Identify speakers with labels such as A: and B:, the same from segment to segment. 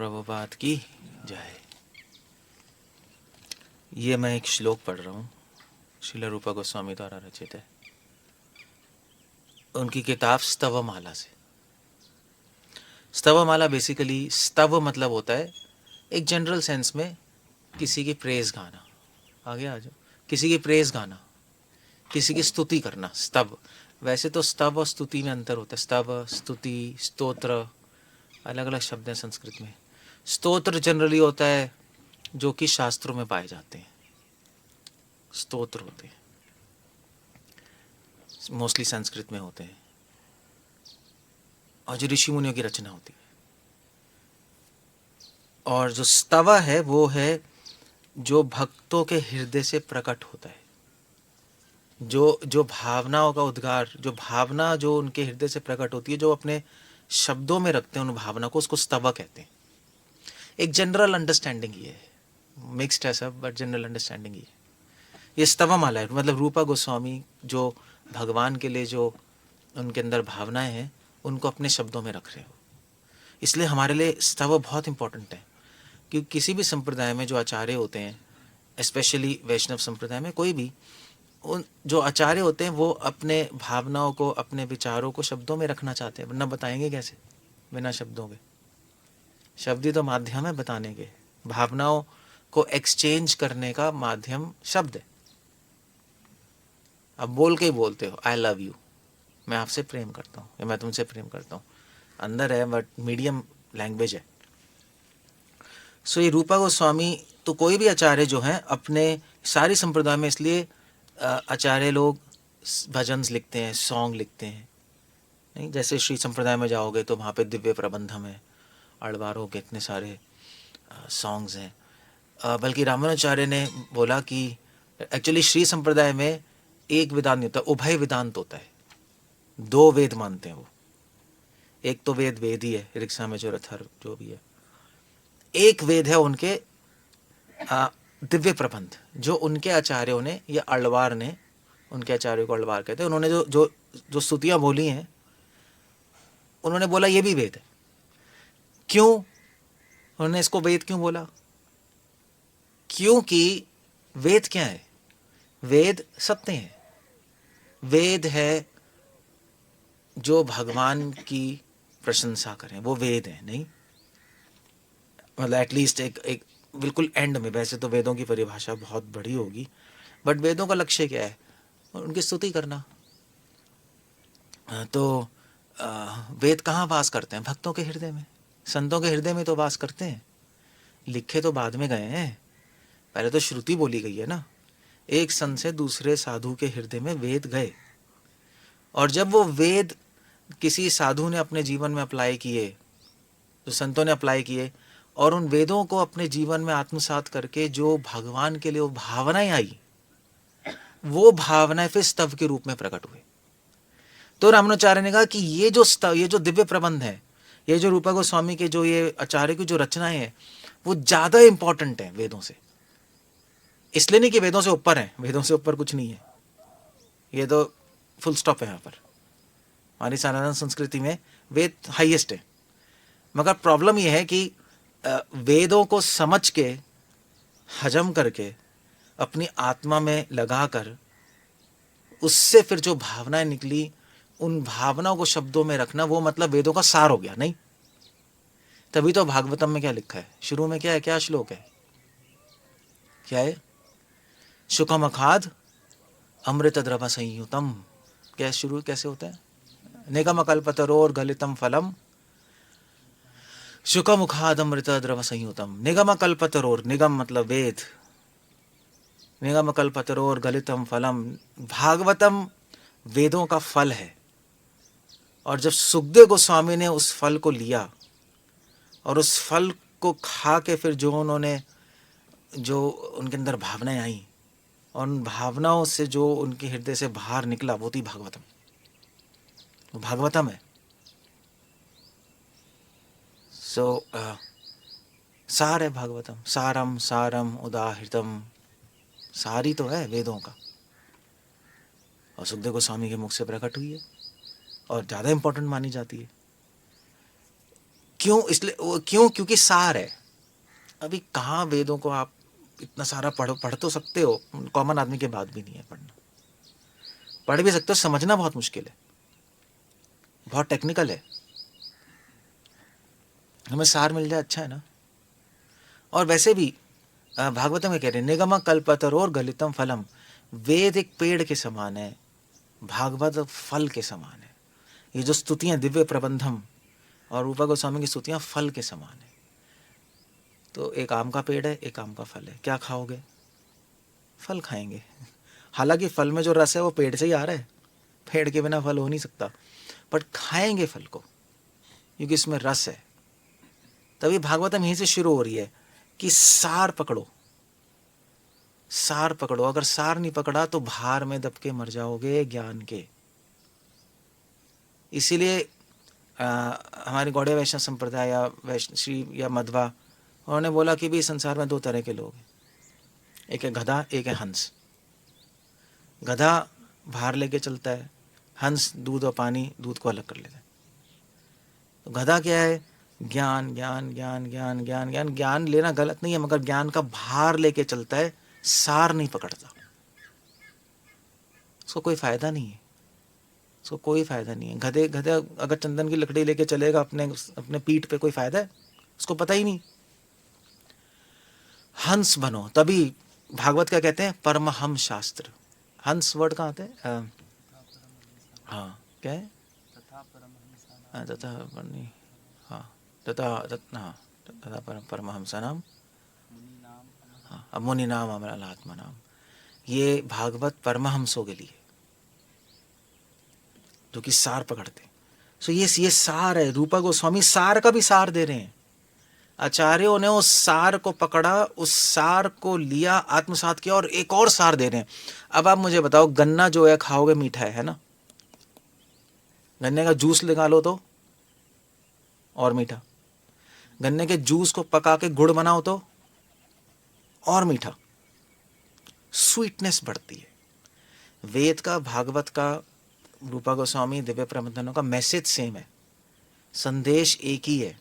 A: प्रभुपाद की जय। ये मैं एक श्लोक पढ़ रहा हूँ, श्रील रूपा गोस्वामी द्वारा रचित है, उनकी किताब स्तवमाला से। स्तवमाला बेसिकली, स्तव मतलब होता है एक जनरल सेंस में किसी की प्रेज गाना। आगे आ जाओ। किसी की प्रेज गाना, किसी की स्तुति करना, स्तव। वैसे तो स्तव और स्तुति में अंतर होता है। स्तव, स्तुति, स्तोत्र अलग अलग शब्द हैं संस्कृत में। स्तोत्र जनरली होता है जो कि शास्त्रों में पाए जाते हैं, स्तोत्र होते हैं, मोस्टली संस्कृत में होते हैं, और जो ऋषि मुनियों की रचना होती है। और जो स्तव है वो है जो भक्तों के हृदय से प्रकट होता है, जो भावनाओं का उद्गार, जो भावना जो उनके हृदय से प्रकट होती है, जो अपने शब्दों में रखते हैं उन भावना को, उसको स्तव कहते हैं। एक जनरल अंडरस्टैंडिंग ये है, मिक्स्ड है सब, बट जनरल अंडरस्टैंडिंग ये स्तवमाला है। मतलब रूपा गोस्वामी जो भगवान के लिए जो उनके अंदर भावनाएं हैं उनको अपने शब्दों में रख रहे हो। इसलिए हमारे लिए स्तव बहुत इंपॉर्टेंट है, क्योंकि किसी भी संप्रदाय में जो आचार्य होते हैं, स्पेशली वैष्णव संप्रदाय में, कोई भी उन जो आचार्य होते हैं वो अपने भावनाओं को, अपने विचारों को शब्दों में रखना चाहते हैं, वरना बताएंगे कैसे बिना शब्दों के। शब्द ही तो माध्यम है बताने के। भावनाओं को एक्सचेंज करने का माध्यम शब्द है। अब बोल के ही बोलते हो आई लव यू, मैं आपसे प्रेम करता हूँ या मैं तुमसे प्रेम करता हूँ, अंदर है बट मीडियम लैंग्वेज है। सो ये रूपा गोस्वामी तो कोई भी आचार्य जो हैं अपने सारी संप्रदाय में, इसलिए आचार्य लोग भजन्स लिखते हैं, सॉन्ग लिखते हैं। नहीं, जैसे श्री संप्रदाय में जाओगे तो वहाँ पे दिव्य प्रबंधम है, अड़वारों के इतने सारे सॉन्ग्स हैं। बल्कि रामानुचार्य ने बोला कि एक्चुअली श्री संप्रदाय में एक वेदांत नहीं होता, उभय वेदांत होता है। दो वेद मानते हैं वो। एक तो वेद वेद ही है, रिक्शा में जो रथर जो भी है। एक वेद है उनके दिव्य प्रबंध, जो उनके आचार्यों ने या अल्वार ने, उनके आचार्यों को अल्वार कहते हैं, उन्होंने जो जो जो स्तुतियां बोली हैं, उन्होंने बोला ये भी वेद है। क्यों उन्होंने इसको वेद क्यों बोला? क्योंकि वेद क्या है? वेद सत्य है। वेद है जो भगवान की प्रशंसा करें, वो वेद है। नहीं मतलब एटलीस्ट एक बिल्कुल एंड में। वैसे तो वेदों की परिभाषा बहुत बड़ी होगी, बट वेदों का लक्ष्य क्या है? उनकी स्तुति करना। तो वेद कहाँ वास करते हैं? भक्तों के हृदय में, संतों के हृदय में तो वास करते हैं। लिखे तो बाद में गए हैं, पहले तो श्रुति बोली गई है ना। एक संत से दूसरे साधु के हृदय में वेद गए, और जब वो वेद किसी साधु ने अपने जीवन में अप्लाई किए, जो संतों ने अप्लाई किए, और उन वेदों को अपने जीवन में आत्मसात करके जो भगवान के लिए वो भावनाएं आई, वो भावनाएं फिर स्तव के रूप में प्रकट हुए। तो रामानुचार्य ने कहा कि ये जो स्तव, ये जो दिव्य प्रबंध है, ये जो रूपा गोस्वामी के जो ये आचार्य की जो रचनाएं हैं, वो ज्यादा इंपॉर्टेंट है वेदों से। इसलिए नहीं कि वेदों से ऊपर है, वेदों से ऊपर कुछ नहीं है, ये तो फुल स्टॉप है। यहाँ पर हमारी सनातन संस्कृति में वेद हाईएस्ट है। मगर प्रॉब्लम यह है कि वेदों को समझ के, हजम करके, अपनी आत्मा में लगाकर, उससे फिर जो भावनाएं निकली, उन भावनाओं को शब्दों में रखना, वो मतलब वेदों का सार हो गया। नहीं, तभी तो भागवतम में क्या लिखा है शुरू में? क्या है? क्या श्लोक है? क्या है? शुकम अखाद अमृत द्रव संयुतम। क्या शुरू कैसे होता है? निगम कल्पतरोर गलितम फलम शुकम उखाद अमृत द्रव संयुतम। निगम कल्पतरोर, निगम मतलब वेद, निगम कल्पतरोर गलितम फलम। भागवतम वेदों का फल है। और जब सुखदेव गोस्वामी ने उस फल को लिया और उस फल को खा के फिर जो उन्होंने, जो उनके अंदर भावनाएं आई, और उन भावनाओं से जो उनके हृदय से बाहर निकला, वो थी भागवतम। वो भागवतम है। सो सार है भागवतम। सारम सारम उदाहृतम, सारी तो है वेदों का, और सुखदेव गोस्वामी के मुख से प्रकट हुई है और ज़्यादा इंपॉर्टेंट मानी जाती है। क्यों? इसलिए क्यों? क्योंकि सार है। अभी कहाँ वेदों को आप इतना सारा पढ़ तो सकते हो, कॉमन आदमी के बात भी नहीं है पढ़ना। पढ़ भी सकते हो, समझना बहुत मुश्किल है, बहुत टेक्निकल है। हमें सार मिल जाए अच्छा है ना। और वैसे भी भागवतम में कह रहे हैं, निगम कल्पतरोर गलितम फलम। वेद एक पेड़ के समान है, भागवत फल के समान है। ये जो स्तुतियां दिव्य प्रबंधम और रूपा गोस्वामी की स्तुतियां फल के समान है। तो एक आम का पेड़ है, एक आम का फल है, क्या खाओगे? फल खाएंगे। हालांकि फल में जो रस है वो पेड़ से ही आ रहा है, पेड़ के बिना फल हो नहीं सकता, बट खाएंगे फल को क्योंकि इसमें रस है। तभी भागवतम यहीं से शुरू हो रही है कि सार पकड़ो, सार पकड़ो। अगर सार नहीं पकड़ा तो भार में दब के मर जाओगे ज्ञान के। इसीलिए हमारी गौड़ीय वैष्णव संप्रदाय या वैष्णवी या मध्वा, उन्होंने बोला कि भी संसार में दो तरह के लोग हैं, एक है गधा, एक है हंस। गधा भार लेके चलता है, हंस दूध और पानी, दूध को अलग कर लेता है। तो गधा क्या है? ज्ञान ज्ञान ज्ञान ज्ञान ज्ञान ज्ञान। ज्ञान लेना गलत नहीं है, मगर ज्ञान का भार लेके चलता है, सार नहीं पकड़ता, उसको कोई फायदा नहीं है, उसको कोई फायदा नहीं है। गधे गधे अगर चंदन की लकड़ी लेके चलेगा अपने अपने पीठ पे, कोई फायदा है? उसको पता ही नहीं। हंस बनो, तभी भागवत क्या कहते हैं? परमहंस शास्त्र। हंस वर्ड कहाँ आते हैं? हाँ, क्या है? तथा हाँ, तथा परमहंसा नाम, हाँ, अब मुनि नाम अमल आत्मा नाम। ये भागवत परमहंसों के लिए जो कि सार पकड़ते। सो ये सार है। रूपा गोस्वामी सार का भी सार दे रहे हैं। आचार्यों ने उस सार को पकड़ा, उस सार को लिया, आत्मसात किया और एक और सार दे रहे हैं। अब आप मुझे बताओ, गन्ना जो है खाओगे मीठा है ना? गन्ने का जूस निकालो तो और मीठा, गन्ने के जूस को पका के गुड़ बनाओ तो और मीठा, स्वीटनेस बढ़ती है। वेद का, भागवत का, रूपा गोस्वामी दिव्य प्रबंधनों का मैसेज सेम है, संदेश एक ही है,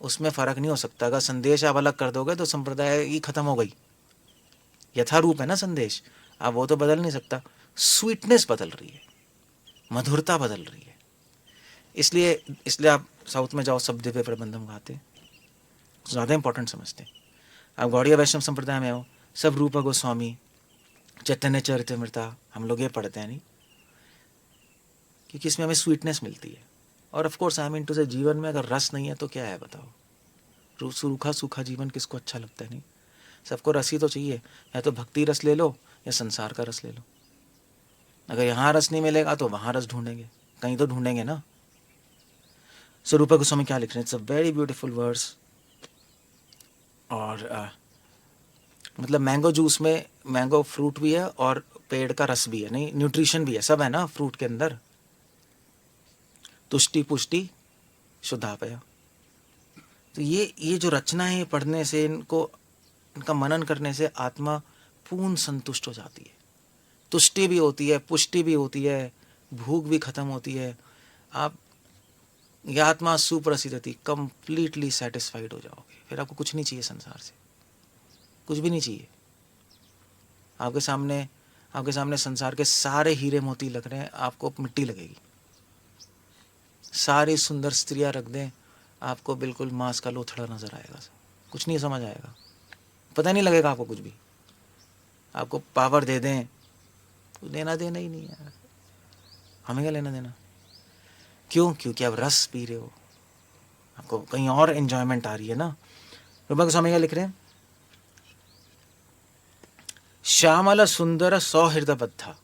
A: उसमें फर्क नहीं हो सकता। अगर संदेश आप अलग कर दोगे तो संप्रदाय ही खत्म हो गई। यथारूप है ना संदेश, आप वो तो बदल नहीं सकता। स्वीटनेस बदल रही है, मधुरता बदल रही है। इसलिए इसलिए आप साउथ में जाओ, सब दिव्य प्रबंधम गाते, ज़्यादा इंपॉर्टेंट समझते हैं। आप गौड़ीय वैष्णव संप्रदाय में हो, सब रूपा गोस्वामी, चैतन्य चरितमृता, हम लोग ये पढ़ते हैं नहीं, क्योंकि इसमें हमें स्वीटनेस मिलती है। और of course I mean to say, जीवन में अगर रस नहीं है तो क्या है बताओ? सूखा सूखा जीवन किसको अच्छा लगता है? नहीं, सबको रस ही तो चाहिए। या तो भक्ति रस ले लो या संसार का रस ले लो। अगर यहाँ रस नहीं मिलेगा तो वहाँ रस ढूंढेंगे, कहीं तो ढूंढेंगे ना। सो रूपा गोस्वामी क्या लिख रहे हैं? It's a very beautiful verse. और मतलब मैंगो जूस में मैंगो फ्रूट भी है और पेड़ का रस भी है, नहीं न्यूट्रिशन भी है, सब है ना फ्रूट के अंदर। तुष्टि पुष्टि शुद्धापया। तो ये जो रचना है, पढ़ने से, इनका मनन करने से आत्मा पूर्ण संतुष्ट हो जाती है। तुष्टि भी होती है, पुष्टि भी होती है, भूख भी खत्म होती है। आप यह आत्मा सुप्रसिद्धति, कंप्लीटली सेटिस्फाइड हो जाओगे। फिर आपको कुछ नहीं चाहिए संसार से, कुछ भी नहीं चाहिए। आपके सामने संसार के सारे हीरे मोती लग रहे हैं, आपको मिट्टी लगेगी। सारी सुंदर स्त्रियां रख दें, आपको बिल्कुल मांस का लोथड़ा नजर आएगा, कुछ नहीं समझ आएगा, पता नहीं लगेगा आपको कुछ भी। आपको पावर दे दें, कुछ लेना देना ही नहीं है, हमें क्या लेना देना? क्यों? क्योंकि आप रस पी रहे हो, आपको कहीं और एंजॉयमेंट आ रही है ना। रूपा गोस्वामी क्या लिख रहे हैं? श्यामल सुंदर सौहृदबद्धा।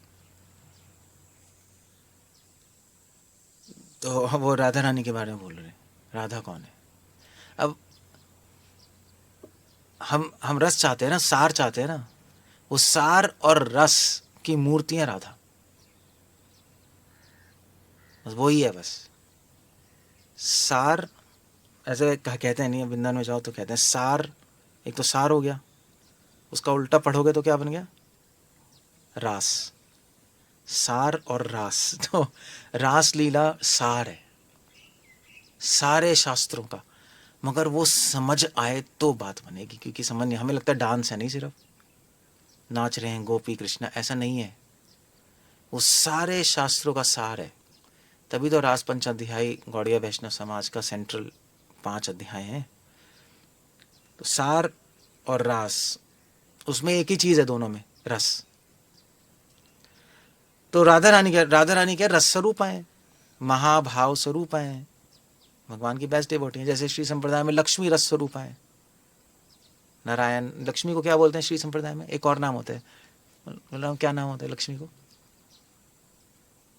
A: तो वो राधा रानी के बारे में बोल रहे हैं। राधा कौन है? अब हम रस चाहते हैं ना, सार चाहते हैं ना। वो सार और रस की मूर्तियां राधा, बस वही है। बस सार, ऐसे कहते हैं नहीं, वृंदावन में जाओ तो कहते हैं सार। एक तो सार हो गया, उसका उल्टा पढ़ोगे तो क्या बन गया? रास। सार और रास, तो रास लीला सार है सारे शास्त्रों का। मगर वो समझ आए तो बात बनेगी, क्योंकि समझ नहीं, हमें लगता है डांस है, नहीं सिर्फ नाच रहे हैं गोपी कृष्णा, ऐसा नहीं है। वो सारे शास्त्रों का सार है। तभी तो रास पंच अध्याय गौड़िया वैष्णव समाज का सेंट्रल 5 अध्याय हैं। तो सार और रास, उसमें एक ही चीज है दोनों में, रस। तो राधा रानी क्या रस स्वरूप है, महाभाव स्वरूप है, भगवान की बेस्ट डिवोटी है। जैसे श्री संप्रदाय में लक्ष्मी रस स्वरूप है, नारायण लक्ष्मी को क्या बोलते हैं श्री संप्रदाय में, एक और नाम होता है, मतलब क्या नाम होता है लक्ष्मी को,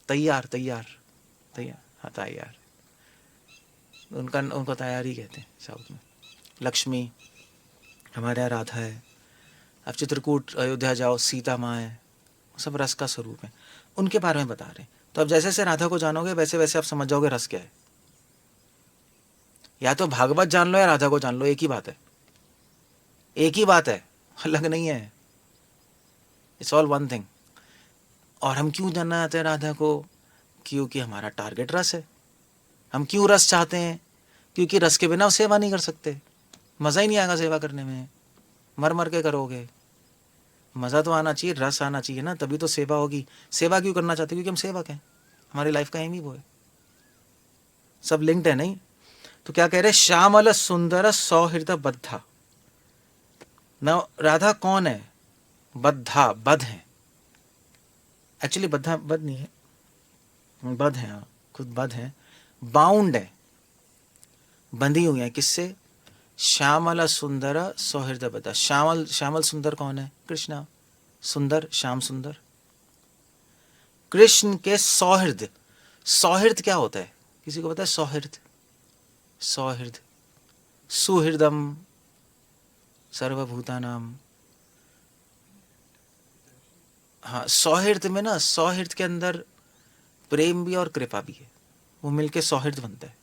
A: तैयार तैयार तैयार, हाँ तैयार, उनको तैयारी कहते हैं साउथ में। लक्ष्मी हमारे यहाँ राधा है। अब चित्रकूट अयोध्या जाओ, सीता माँ है, सब रस का स्वरूप है, उनके बारे में बता रहे हैं। तो अब जैसे जैसे राधा को जानोगे वैसे वैसे आप समझ जाओगे रस क्या है। या तो भागवत जान लो या राधा को जान लो, एक ही बात है, एक ही बात है, अलग नहीं है, इट्स ऑल वन थिंग। और हम क्यों जानना चाहते हैं राधा को? क्योंकि हमारा टारगेट रस है। हम क्यों रस चाहते हैं? क्योंकि रस के बिना सेवा नहीं कर सकते, मज़ा ही नहीं आएगा सेवा करने में, मर मर के करोगे। मज़ा तो आना चाहिए, रस आना चाहिए ना, तभी तो सेवा होगी। सेवा क्यों करना चाहते हैं? क्योंकि हम सेवक हैं, हमारी लाइफ का एम ही वो है, सब लिंक्ड है नहीं। तो क्या कह रहे, श्यामल सुंदर सौहृद बद्धा। ना राधा कौन है? बद्धा, बद्ध है, एक्चुअली बद्धा बद्ध नहीं है, बद्ध है, हाँ खुद बद्ध है, बाउंड है, बंधी हुई है, किससे? श्यामल सुंदर सौहृद बद्धा। श्यामल, श्यामल सुंदर कौन है? कृष्णा। सुंदर, श्याम सुंदर, कृष्ण के सौहृद। सौहृद क्या होता है, किसी को पता है? सौहृद, सौहृद, सुहृदम सर्वभूतानाम। हाँ, सौहृद में ना, सौहृद के अंदर प्रेम भी और कृपा भी है, वो मिलके सौहृद बनता है।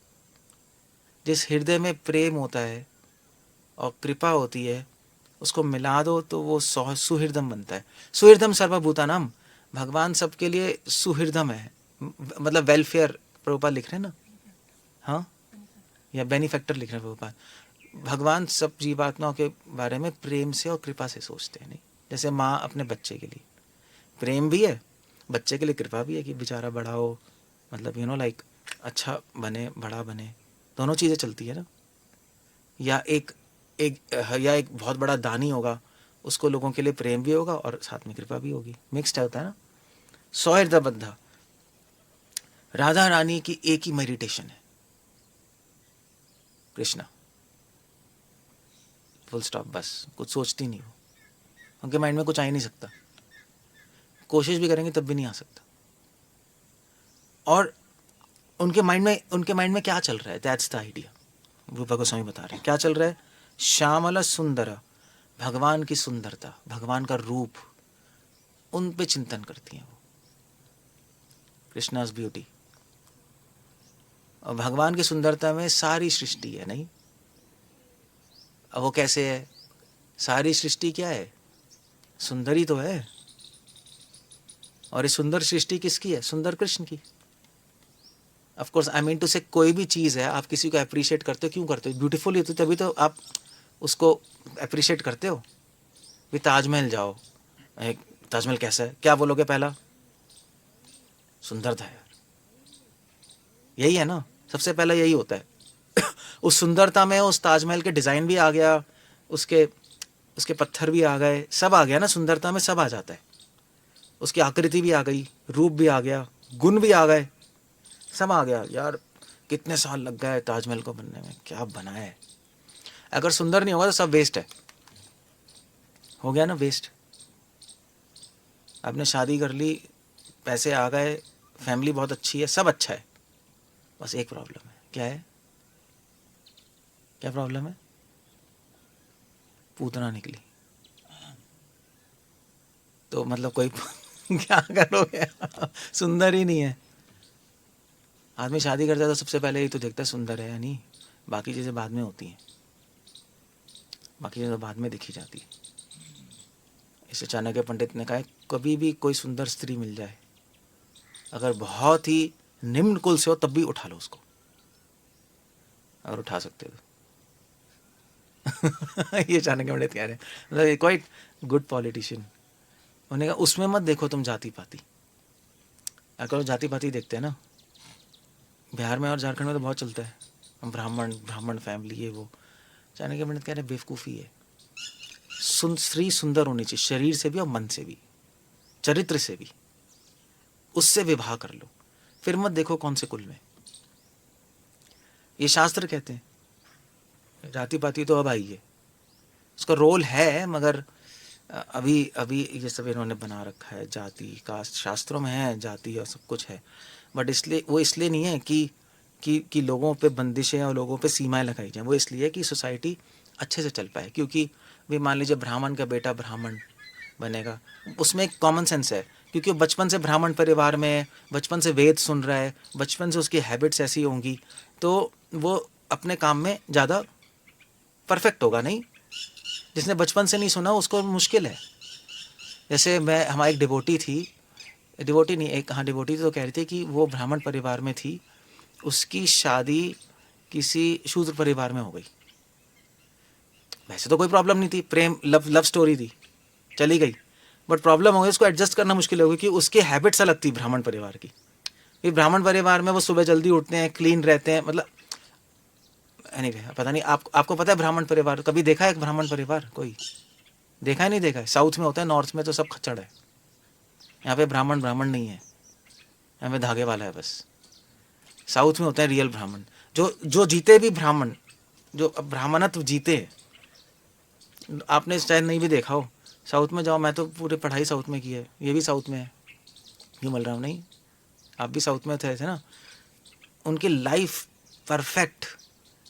A: जिस हृदय में प्रेम होता है और कृपा होती है, उसको मिला दो तो वो सुहृदम बनता है। सुहृदम सर्वभूतानाम, भगवान सबके लिए सुहृदम है, मतलब वेलफेयर प्रभुपाद लिख रहे हैं ना, हाँ, या बेनिफैक्टर लिख रहे हैं प्रभुपाद। भगवान सब जीवात्माओं के बारे में प्रेम से और कृपा से सोचते हैं, नहीं जैसे माँ अपने बच्चे के लिए प्रेम भी है, बच्चे के लिए कृपा भी है कि बेचारा बड़ा हो, मतलब लाइक अच्छा बने, बड़ा बने, दोनों चीज़ें चलती है ना। या एक बहुत बड़ा दानी होगा, उसको लोगों के लिए प्रेम भी होगा और साथ में कृपा भी होगी, मिक्स्ड होता है ना। सौहृद बद्धा, राधा रानी की एक ही मेडिटेशन है, कृष्णा, फुल स्टॉप, बस कुछ सोचती नहीं हो, उनके माइंड में कुछ आ ही नहीं सकता, कोशिश भी करेंगे तब भी नहीं आ सकता। और उनके माइंड में क्या चल रहा है, दैट्स द आइडिया। रूपा गोस्वामी बता रहे हैं क्या चल रहा है। श्यामल सुंदर, भगवान की सुंदरता, भगवान का रूप, उन पे चिंतन करती हैं वो, कृष्णा's ब्यूटी। और भगवान की सुंदरता में सारी सृष्टि है, नहीं? अब वो कैसे है? सारी सृष्टि क्या है? सुंदर ही तो है। और ये सुंदर सृष्टि किसकी है? सुंदर कृष्ण की। Of course I mean to say, कोई भी चीज़ है, आप किसी को अप्रिशिएट करते हो, क्यों करते हो? ब्यूटीफुल है तो तभी तो आप उसको अप्रिशिएट करते हो। भी ताजमहल जाओ, ताजमहल कैसा है, क्या बोलोगे पहला? सुंदर था यार, यही है ना, सबसे पहला यही होता है। उस सुंदरता में उस ताजमहल के डिज़ाइन भी आ गया, उसके पत्थर भी आ गए, सब आ गया ना, सुंदरता में सब आ जाता है। उसकी आकृति भी आ गई, रूप भी आ गया, गुण भी आ गए, सब आ गया यार। कितने साल लग गए ताजमहल को बनने में, क्या बनाया है। अगर सुंदर नहीं होगा तो सब वेस्ट है, हो गया ना वेस्ट। आपने शादी कर ली, पैसे आ गए, फैमिली बहुत अच्छी है, सब अच्छा है, बस एक प्रॉब्लम है। क्या है? क्या प्रॉब्लम है? पूतना निकली तो मतलब कोई क्या करोगे? सुंदर ही नहीं है। आदमी शादी करता है तो सबसे पहले ही तो देखता है सुंदर है या नहीं, बाकी चीज़ें बाद में होती हैं, बाकी चीज़ें बाद में दिखी जाती है। इसे चाणक्य पंडित ने कहा है, कभी भी कोई सुंदर स्त्री मिल जाए, अगर बहुत ही निम्न कुल से हो तब भी उठा लो उसको, अगर उठा सकते हो। ये चाणक्य पंडित कह रहे हैं, मतलब क्वाइट गुड पॉलिटिशियन। उन्होंने कहा उसमें मत देखो तुम जाति पाति, अगर जाति पाति देखते हैं ना, बिहार में और झारखंड में तो बहुत चलता है, हम ब्राह्मण ब्राह्मण फैमिली ये वो। चाणक्य पंडित कह रहे हैं बेवकूफ़ी है, स्त्री सुंदर होनी चाहिए, शरीर से भी और मन से भी, चरित्र से भी, उससे विवाह कर लो, फिर मत देखो कौन से कुल में। ये शास्त्र कहते हैं। जाति पाति तो अब आई है, उसका रोल है, मगर अभी अभी ये सब इन्होंने बना रखा है, जाति कास्ट शास्त्रों में है, जाति और सब कुछ है, बट इसलिए वो इसलिए नहीं है कि लोगों पे बंदिशें और लोगों पे सीमाएं लगाई जाएं, वो इसलिए है कि सोसाइटी अच्छे से चल पाए। क्योंकि भी मान लीजिए ब्राह्मण का बेटा ब्राह्मण बनेगा, उसमें एक कॉमन सेंस है, क्योंकि वो बचपन से ब्राह्मण परिवार में है, बचपन से वेद सुन रहा है, बचपन से उसकी हैबिट्स ऐसी होंगी, तो वो अपने काम में ज़्यादा परफेक्ट होगा। नहीं, जिसने बचपन से नहीं सुना उसको मुश्किल है। जैसे मैं, हमारी एक डिवोटी थी, डिवोटी नहीं एक, हाँ डिवोटी तो कह रही थी कि वो ब्राह्मण परिवार में थी, उसकी शादी किसी शूद्र परिवार में हो गई। वैसे तो कोई प्रॉब्लम नहीं थी, प्रेम लव स्टोरी थी, चली गई, बट प्रॉब्लम हो गई, उसको एडजस्ट करना मुश्किल हो गई कि उसकी हैबिट्स अलग थी ब्राह्मण परिवार की। कि ब्राह्मण परिवार में वो सुबह जल्दी उठते हैं, क्लीन रहते हैं, मतलब एनीवे पता नहीं आपको पता है ब्राह्मण परिवार कभी देखा है? एक ब्राह्मण परिवार कोई देखा है? नहीं देखा है? साउथ में होता है, नॉर्थ में तो सब खच्चड़ है। यहाँ पे ब्राह्मण ब्राह्मण नहीं है, यहाँ पे धागे वाला है बस। साउथ में होता है रियल ब्राह्मण, जो जीते भी ब्राह्मण, जो ब्राह्मणत्व जीते। आपने शायद नहीं भी देखा हो, साउथ में जाओ, मैं तो पूरी पढ़ाई साउथ में की है, ये भी साउथ में है, क्यों मिल रहा हूँ? नहीं, आप भी साउथ में थे ना। उनकी लाइफ परफेक्ट,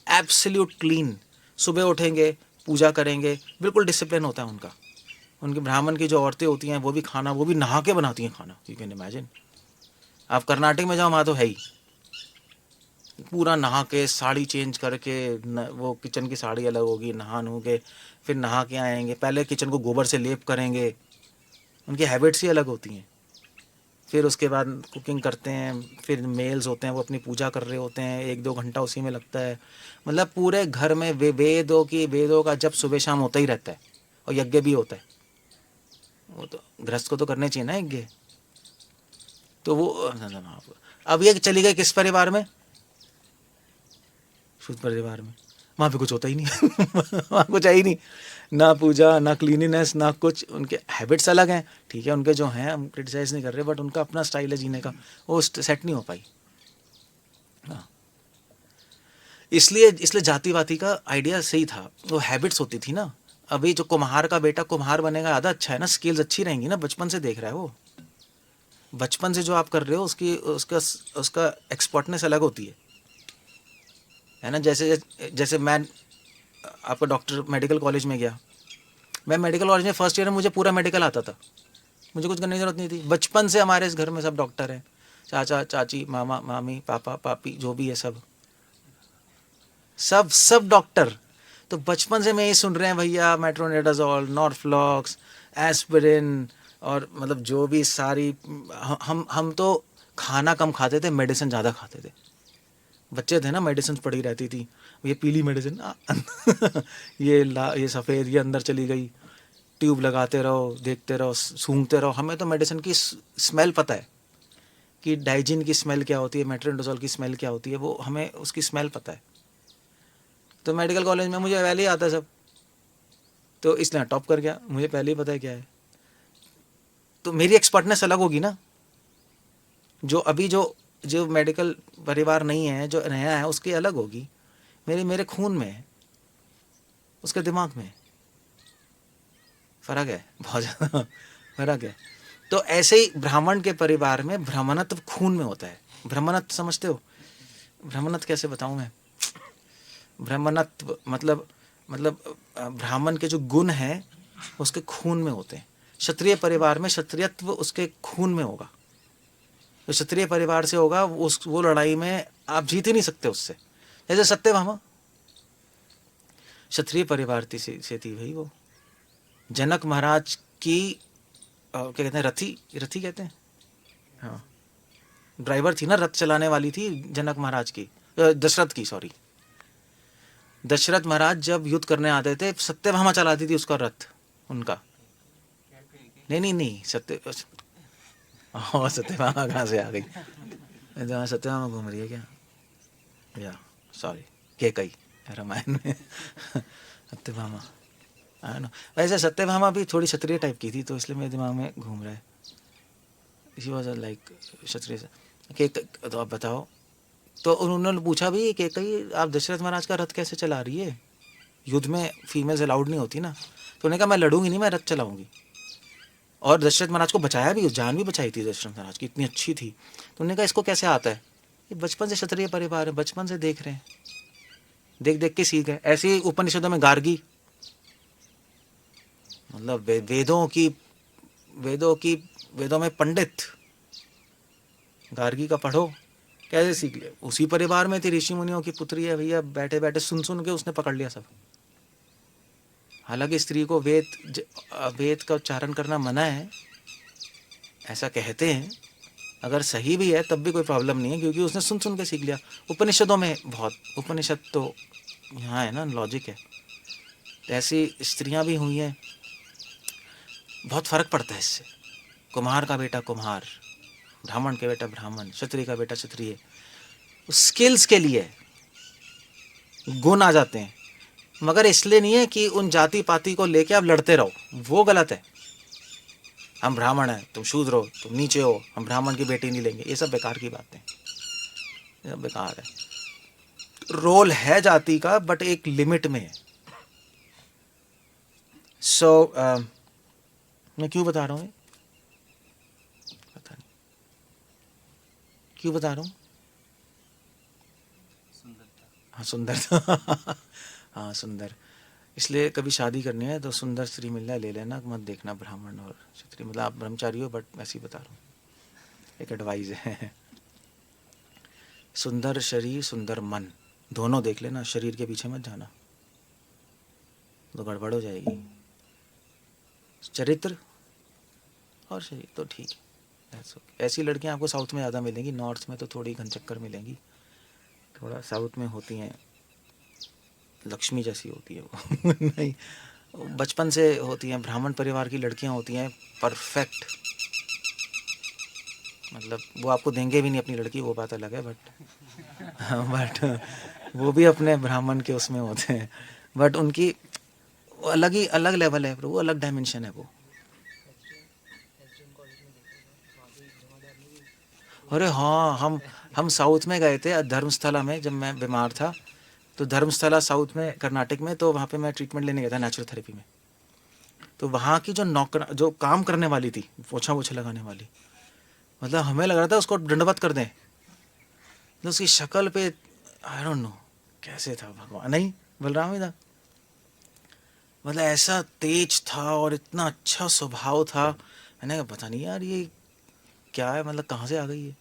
A: एब्सोल्यूट क्लीन, सुबह उठेंगे, पूजा करेंगे, बिल्कुल डिसिप्लिन होता है उनका। उनके ब्राह्मण की जो औरतें होती हैं वो भी खाना, वो भी नहा के बनाती हैं खाना, यू कैन इमेजिन। आप कर्नाटक में जाओ, वहाँ तो है ही, पूरा नहा के साड़ी चेंज करके वो किचन की साड़ी अलग होगी, नहा नू के फिर नहा के आएंगे, पहले किचन को गोबर से लेप करेंगे, उनकी हैबिट्स ही अलग होती हैं। फिर उसके बाद कुकिंग करते हैं, फिर मेल्स होते हैं, वो अपनी पूजा कर रहे होते हैं, 1-2 घंटा उसी में लगता है। मतलब पूरे घर में वेदों का जब सुबह शाम होता ही रहता है, और यज्ञ भी होता है। वो तो गृहस्थ को तो करने चाहिए ना यज्ञ। तो वो अब ये चली गई किस परिवार में? शुद्ध परिवार में। वहाँ पे कुछ होता ही नहीं वहाँ कुछ है ही नहीं, ना पूजा, ना क्लीनिनेस, ना कुछ। उनके हैबिट्स अलग हैं, ठीक है, उनके जो हैं हम क्रिटिसाइज नहीं कर रहे, बट उनका अपना स्टाइल है जीने का, वो सेट नहीं हो पाई। हाँ, इसलिए जातिवादी का आइडिया सही था, वो हैबिट्स होती थी ना। अभी जो कुम्हार का बेटा कुम्हार बनेगा, ज़्यादा अच्छा है ना, स्किल्स अच्छी रहेंगी ना, बचपन से देख रहा है वो, बचपन से जो आप कर रहे हो उसका एक्सपर्टनेस अलग होती है ना। जैसे जैसे मैं आपका डॉक्टर मेडिकल कॉलेज में गया, मैं मेडिकल कॉलेज में फर्स्ट ईयर में मुझे पूरा मेडिकल आता था, मुझे कुछ करने की जरूरत नहीं थी। बचपन से हमारे इस घर में सब डॉक्टर हैं, चाचा चाची, मामा मामी, पापा पापी, जो भी है सब सब सब डॉक्टर। तो बचपन से मैं ये सुन रहे हैं भैया, मेट्रोनिडाजोल, नॉर्फ्लॉक्स, एस्पिरिन, और मतलब जो भी सारी, हम तो खाना कम खाते थे, मेडिसिन ज़्यादा खाते थे। बच्चे थे ना, मेडिसिन पड़ी रहती थी, ये पीली मेडिसिन ये सफ़ेद, ये अंदर चली गई, ट्यूब लगाते रहो, देखते रहो, सूंघते रहो। हमें तो मेडिसिन की स्मेल पता है कि डाइजिन की स्मेल क्या होती है, मेट्रोनिडाजोल की स्मेल क्या होती है, वो हमें उसकी स्मेल पता है। तो मेडिकल कॉलेज में मुझे पहले ही आता सब, तो इसलिए टॉप कर गया, मुझे पहले ही पता है क्या है। तो मेरी एक्सपर्टनेस अलग होगी ना। जो अभी जो मेडिकल परिवार नहीं है, जो नया है, उसकी अलग होगी। मेरे खून में है, उसके दिमाग में फ़र्क है, बहुत ज़्यादा फ़र्क है। तो ऐसे ही ब्राह्मण के परिवार में ब्राह्मणत्व खून में होता है। ब्राह्मणत्व समझते हो? ब्राह्मणत्व कैसे बताऊं मैं? ब्राह्मणत्व मतलब ब्राह्मण के जो गुण हैं उसके खून में होते हैं। क्षत्रिय परिवार में क्षत्रियत्व उसके खून में होगा। जो क्षत्रिय परिवार से होगा वो लड़ाई में आप जीत ही नहीं सकते उससे। जैसे सत्यभामा क्षत्रिय परिवार से थी भाई, वो जनक महाराज की क्या कहते हैं, रथी कहते हैं, हाँ, ड्राइवर थी ना, रथ चलाने वाली थी जनक महाराज की, दशरथ की, सॉरी, दशरथ महाराज जब युद्ध करने आते थे, सत्यभामा चलाती थी उसका रथ उनका। नहीं नहीं नहीं, सत्यभामा कहाँ से आ गई? सत्यभामा घूम रही है क्या? या सॉरी, कैकई रामायण में सत्यभामा, आई नो। वैसे सत्यभामा भी थोड़ी क्षत्रिय टाइप की थी, तो इसलिए मेरे दिमाग में घूम रहा है। शी वॉज लाइक क्षत्रिय। तो आप बताओ, तो उन्होंने पूछा भी कि कहीं आप दशरथ महाराज का रथ कैसे चला रही है, युद्ध में फीमेल्स अलाउड नहीं होती ना। तो उन्होंने कहा मैं लड़ूंगी नहीं, मैं रथ चलाऊंगी। और दशरथ महाराज को बचाया भी, जान भी बचाई थी दशरथ महाराज की, इतनी अच्छी थी। तो उन्होंने कहा इसको कैसे आता है? ये बचपन से क्षत्रिय परिवार है, बचपन से देख रहे हैं, देख देख के सीख गए। ऐसे ही उपनिषदों में गार्गी, मतलब वेदों में पंडित, गार्गी का पढ़ो, कैसे सीख लिया? उसी परिवार में थी, ऋषि मुनियों की पुत्री है भैया, बैठे बैठे सुन सुन के उसने पकड़ लिया सब। हालांकि स्त्री को वेद का उच्चारण करना मना है, ऐसा कहते हैं। अगर सही भी है तब भी कोई प्रॉब्लम नहीं है, क्योंकि उसने सुन सुन के सीख लिया। उपनिषदों में बहुत, उपनिषद तो यहाँ है ना, लॉजिक है। तो ऐसी स्त्रियाँ भी हुई हैं, बहुत फ़र्क पड़ता है इससे। कुम्हार का बेटा कुम्हार, ब्राह्मण के बेटा ब्राह्मण, क्षत्रिय का बेटा क्षत्रिय, स्किल्स के लिए गुण आ जाते हैं। मगर इसलिए नहीं है कि उन जाति पाति को लेके आप लड़ते रहो, वो गलत है। हम ब्राह्मण हैं, तुम शूद्र हो, तुम नीचे हो, हम ब्राह्मण की बेटी नहीं लेंगे, ये सब बेकार की बातें, ये सब बेकार है। रोल है जाति का, बट एक लिमिट में है। सो मैं क्यों बता रहा हूँ, पता नहीं क्यों बता रहा हूँ। हाँ सुंदर हाँ सुंदर, इसलिए कभी शादी करनी है तो सुंदर स्त्री मिल जाए ले लेना, मत देखना ब्राह्मण और क्षत्रिय। मतलब आप ब्रह्मचारी हो, बट वैसे ही बता रहा हूँ, एक एडवाइस है। सुंदर शरीर सुंदर मन दोनों देख लेना, शरीर के पीछे मत जाना, तो गड़बड़ हो जाएगी। चरित्र और शरीर तो ठीक है, ऐसी लड़कियां आपको साउथ में ज़्यादा मिलेंगी, नॉर्थ में तो थोड़ी घनचक्कर मिलेंगी। थोड़ा साउथ में होती हैं, लक्ष्मी जैसी होती है वो नहीं, बचपन से होती हैं, ब्राह्मण परिवार की लड़कियां होती हैं परफेक्ट। मतलब वो आपको देंगे भी नहीं अपनी लड़की, वो बात अलग है, बट वो भी अपने ब्राह्मण के उसमें होते हैं, बट उनकी अलग ही अलग लेवल है, वो अलग डायमेंशन है वो। अरे हाँ, हम साउथ में गए थे धर्मस्थला में, जब मैं बीमार था। तो धर्मस्थला साउथ में, कर्नाटक में, तो वहाँ पे मैं ट्रीटमेंट लेने गया था नेचुरल थेरेपी में। तो वहाँ की जो नौकर, जो काम करने वाली थी, पोछा वोछा लगाने वाली, मतलब हमें लग रहा था उसको दंडवत कर दें। तो उसकी शक्ल पे आई डोंट नो कैसे था, भगवान नहीं, बलराम ही था। मतलब ऐसा तेज था और इतना अच्छा स्वभाव था। मैंने कहा पता नहीं यार ये क्या है, मतलब कहाँ से आ गई है।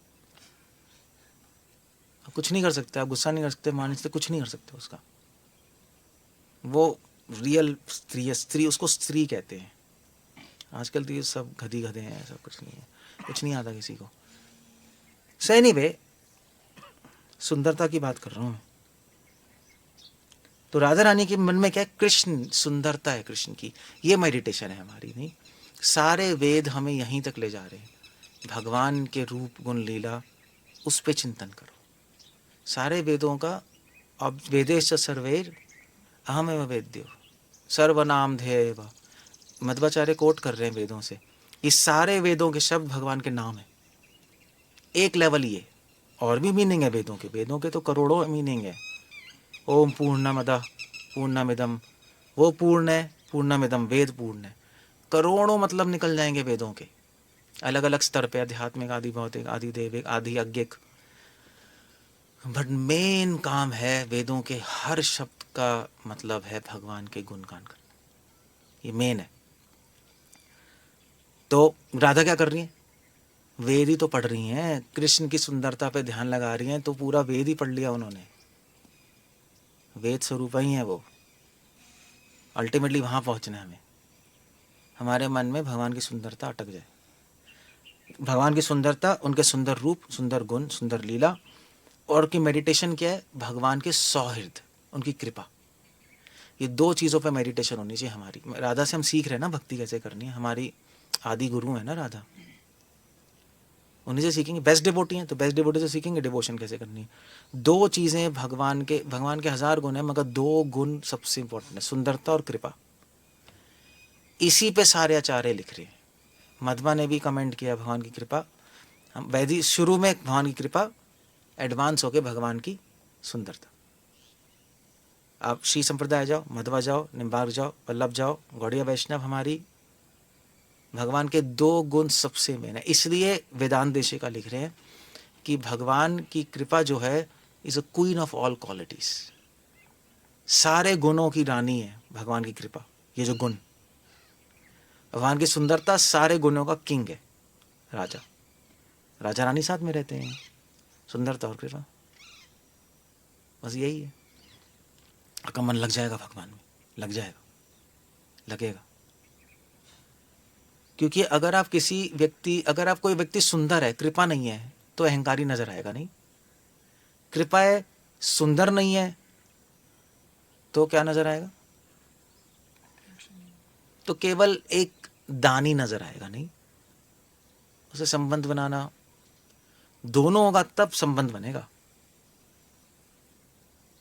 A: आप कुछ नहीं कर सकते, आप गुस्सा नहीं कर सकते, मान सकते, कुछ नहीं कर सकते उसका। वो रियल स्त्री है, स्त्री उसको स्त्री कहते हैं। आजकल तो ये सब गधी गधे हैं, ऐसा कुछ नहीं है, कुछ नहीं आता किसी को। सो एनीवे, सुंदरता की बात कर रहा हूँ। तो राधा रानी के मन में क्या है, कृष्ण, सुंदरता है कृष्ण की, ये मेडिटेशन है हमारी। नहीं, सारे वेद हमें यहीं तक ले जा रहे हैं, भगवान के रूप गुण लीला, उस पे चिंतन करो। सारे वेदों का, अब वेदेश सर्वैर अहमेव वेद्यो सर्वनाम ध्येय, मध्वाचार्य कोट कर रहे हैं वेदों से। ये सारे वेदों के शब्द भगवान के नाम है, एक लेवल ये। और भी मीनिंग है वेदों के तो करोड़ों मीनिंग है। ओम पूर्णमदः पूर्णमिदम, वो पूर्ण है, पूर्णमिदम वेद पूर्ण है। करोड़ों मतलब निकल जाएंगे वेदों के, अलग अलग स्तर पे, आध्यात्मिक, आदि भौतिक, आदि दैविक, आदि यज्ञिक। बट मेन काम है वेदों के हर शब्द का मतलब है भगवान के गुणगान करना, ये मेन है। तो राधा क्या कर रही है, वेद ही तो पढ़ रही हैं, कृष्ण की सुंदरता पे ध्यान लगा रही हैं, तो पूरा वेद ही पढ़ लिया उन्होंने। वेद स्वरूप ही है वो। अल्टीमेटली वहाँ पहुँचना है हमें, हमारे मन में भगवान की सुंदरता अटक जाए। भगवान की सुंदरता, उनके सुंदर रूप, सुंदर गुण, सुंदर लीला, और की मेडिटेशन क्या है, भगवान के सौहृद, उनकी कृपा। ये दो चीज़ों पे मेडिटेशन होनी चाहिए हमारी। राधा से हम सीख रहे हैं ना भक्ति कैसे करनी है, हमारी आदि गुरु है ना राधा, उन्हीं से सीखेंगे। बेस्ट डिवोटी हैं तो बेस्ट डिवोटी से सीखेंगे डिवोशन कैसे करनी है। दो चीज़ें भगवान के 1000 गुण हैं, मगर दो गुण सबसे इंपॉर्टेंट है, सुंदरता और कृपा। इसी पे सारे आचार्य लिख रहे हैं। मध्वा ने भी कमेंट किया भगवान की कृपा, हम वैदिक शुरू में भगवान की कृपा, एडवांस होके भगवान की सुंदरता। आप श्री संप्रदाय जाओ, मध्वा जाओ, निम्बार्क जाओ, वल्लभ जाओ, गौड़िया वैष्णव, हमारी भगवान के दो गुण सबसे मेन है। इसलिए वेदांत देशिका लिख रहे हैं कि भगवान की कृपा जो है is a queen of all qualities, सारे गुणों की रानी है भगवान की कृपा। ये जो गुण, भगवान की सुंदरता सारे गुणों का किंग है, राजा राजा रानी साथ में रहते हैं, सुंदरता और कृपा, बस यही है। आपका मन लग जाएगा भगवान में, लग जाएगा, लगेगा। क्योंकि अगर आप कोई व्यक्ति सुंदर है, कृपा नहीं है, तो अहंकारी नजर आएगा नहीं। कृपा है, सुंदर नहीं है, तो क्या नजर आएगा? तो केवल एक दानी नजर आएगा नहीं। उसे संबंध बनाना, दोनों होगा तब संबंध बनेगा।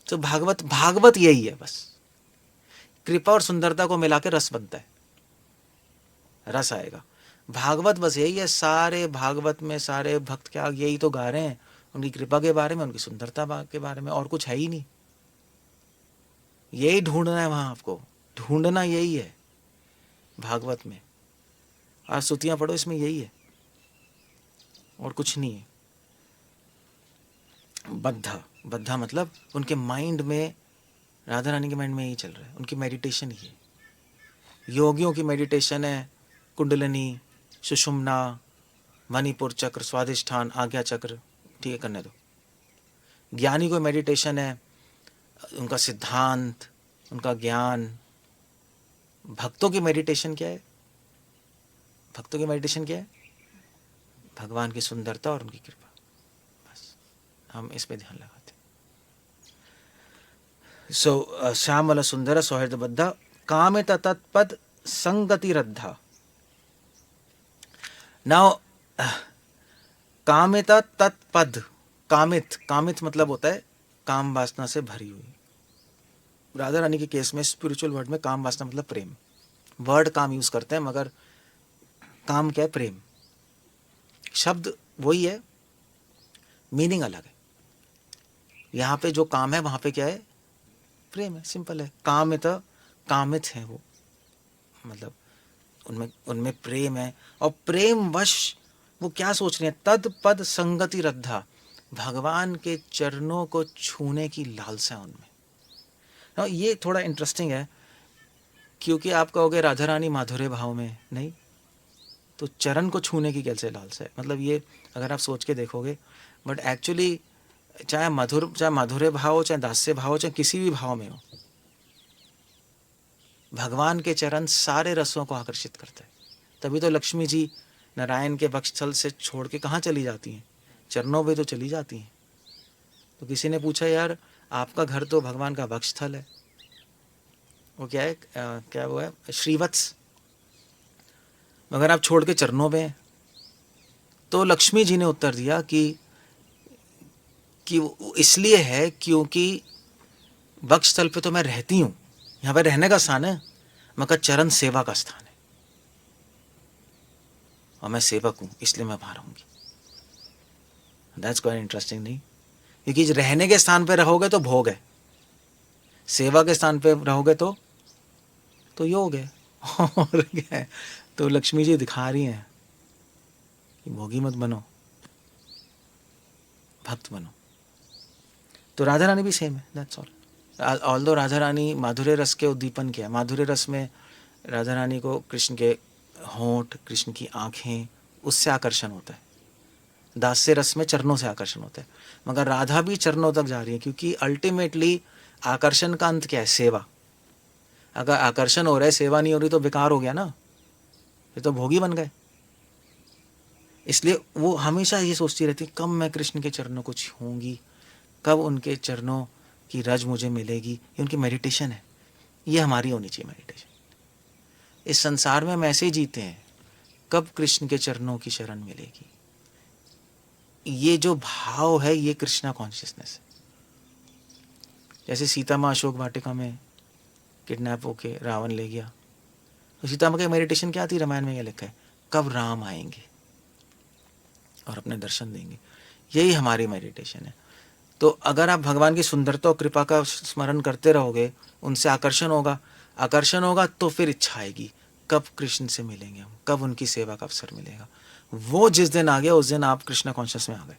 A: तो भागवत यही है बस, कृपा और सुंदरता को मिला के रस बनता है, रस आएगा। भागवत बस यही है। सारे भागवत में सारे भक्त क्या यही तो गा रहे हैं, उनकी कृपा के बारे में, उनकी सुंदरता के बारे में, और कुछ है ही नहीं। यही ढूंढना है वहां, आपको ढूंढना यही है भागवत में। आज स्तुतियां पढ़ो, इसमें यही है और कुछ नहीं है। बद्धा मतलब उनके माइंड में, राधा रानी के माइंड में यही चल रहा है, उनकी मेडिटेशन ही है। योगियों की मेडिटेशन है कुंडलिनी, सुषुम्ना, मणिपुर चक्र, स्वादिष्ठान, आज्ञा चक्र, ठीक है, करने दो। ज्ञानी को मेडिटेशन है उनका सिद्धांत, उनका ज्ञान। भक्तों की मेडिटेशन क्या है? भक्तों की मेडिटेशन क्या है? भगवान की सुंदरता और उनकी कृपा। बस हम इस पे ध्यान लगाते हैं। श्यामल सुंदर सौहृद बद्धा, कामित तत्पद संगति रद्धा। नाउ कामित तत्पद, कामित मतलब होता है काम वासना से भरी हुई। राधा रानी के केस में स्पिरिचुअल वर्ड में काम वासना मतलब प्रेम। वर्ड काम यूज करते हैं, मगर काम क्या है? प्रेम। शब्द वही है, मीनिंग अलग है। यहाँ पे जो काम है वहां पे क्या है? प्रेम है, सिंपल है। कामित है वो, मतलब उनमें प्रेम है, और प्रेम वश वो क्या सोच रहे हैं? तद पद संगति रद्धा, भगवान के चरणों को छूने की लालसा उनमें। ये थोड़ा इंटरेस्टिंग है, क्योंकि आप कहोगे राधा रानी माधुर्य भाव में नहीं, तो चरण को छूने की कैसे लालसा है? मतलब ये अगर आप सोच के देखोगे, बट एक्चुअली चाहे माधुर्य भाव हो, चाहे दास्य भाव हो, चाहे किसी भी भाव में हो, भगवान के चरण सारे रसों को आकर्षित करते हैं। तभी तो लक्ष्मी जी नारायण के वक्षस्थल से छोड़ के कहाँ चली जाती हैं? चरणों पे तो चली जाती हैं। तो किसी ने पूछा, यार आपका घर तो भगवान का वक्षस्थल है, वो क्या है, क्या वो है? श्रीवत्स, मगर आप छोड़ के चरणों पे हैं। तो लक्ष्मी जी ने उत्तर दिया कि इसलिए है क्योंकि वक्षस्थल पे तो मैं रहती हूँ, यहाँ पे रहने का स्थान है, मगर चरण सेवा का स्थान है, और मैं सेवक हूँ, इसलिए मैं वहां रहूंगी। दैट्स क्वाइट इंटरेस्टिंग, नहीं? क्योंकि रहने के स्थान पे रहोगे तो भोग है, सेवा के स्थान पे रहोगे तो योग है। और क्या है? तो लक्ष्मी जी दिखा रही हैं कि भोगी मत बनो, भक्त बनो। तो राधा रानी भी सेम है, that's all. Although Radha Rani माधुर्य रस के उद्दीपन किया, माधुर्य रस में राधा रानी को कृष्ण के होंठ, कृष्ण की आंखें, उससे आकर्षण होता है। दास्य रस में चरणों से आकर्षण होता है, मगर राधा भी चरणों तक जा रही है, क्योंकि अल्टीमेटली आकर्षण का अंत क्या है? सेवा। अगर आकर्षण हो रहा है, सेवा नहीं हो रही, तो बेकार हो गया ना, ये तो भोगी बन गए। इसलिए वो हमेशा ये सोचती रहती, कब मैं कृष्ण के चरणों को छूऊंगी, कब उनके चरणों की रज मुझे मिलेगी। ये उनकी मेडिटेशन है। ये हमारी होनी चाहिए मेडिटेशन। इस संसार में हम ऐसे ही जीते हैं, कब कृष्ण के चरणों की शरण मिलेगी। ये जो भाव है ये कृष्णा कॉन्शियसनेस है। जैसे सीता माँ अशोक वाटिका में किडनैप होके रावण ले गया, तो सीता माँ की मेडिटेशन क्या थी, रामायण में क्या लिखा है, कब राम आएंगे और अपने दर्शन देंगे। यही हमारी मेडिटेशन है। तो अगर आप भगवान की सुंदरता और कृपा का स्मरण करते रहोगे, उनसे आकर्षण होगा तो फिर इच्छा आएगी, कब कृष्ण से मिलेंगे हम, कब उनकी सेवा का अवसर मिलेगा। वो जिस दिन आ गया उस दिन आप कृष्णा कॉन्शियस में आ गए।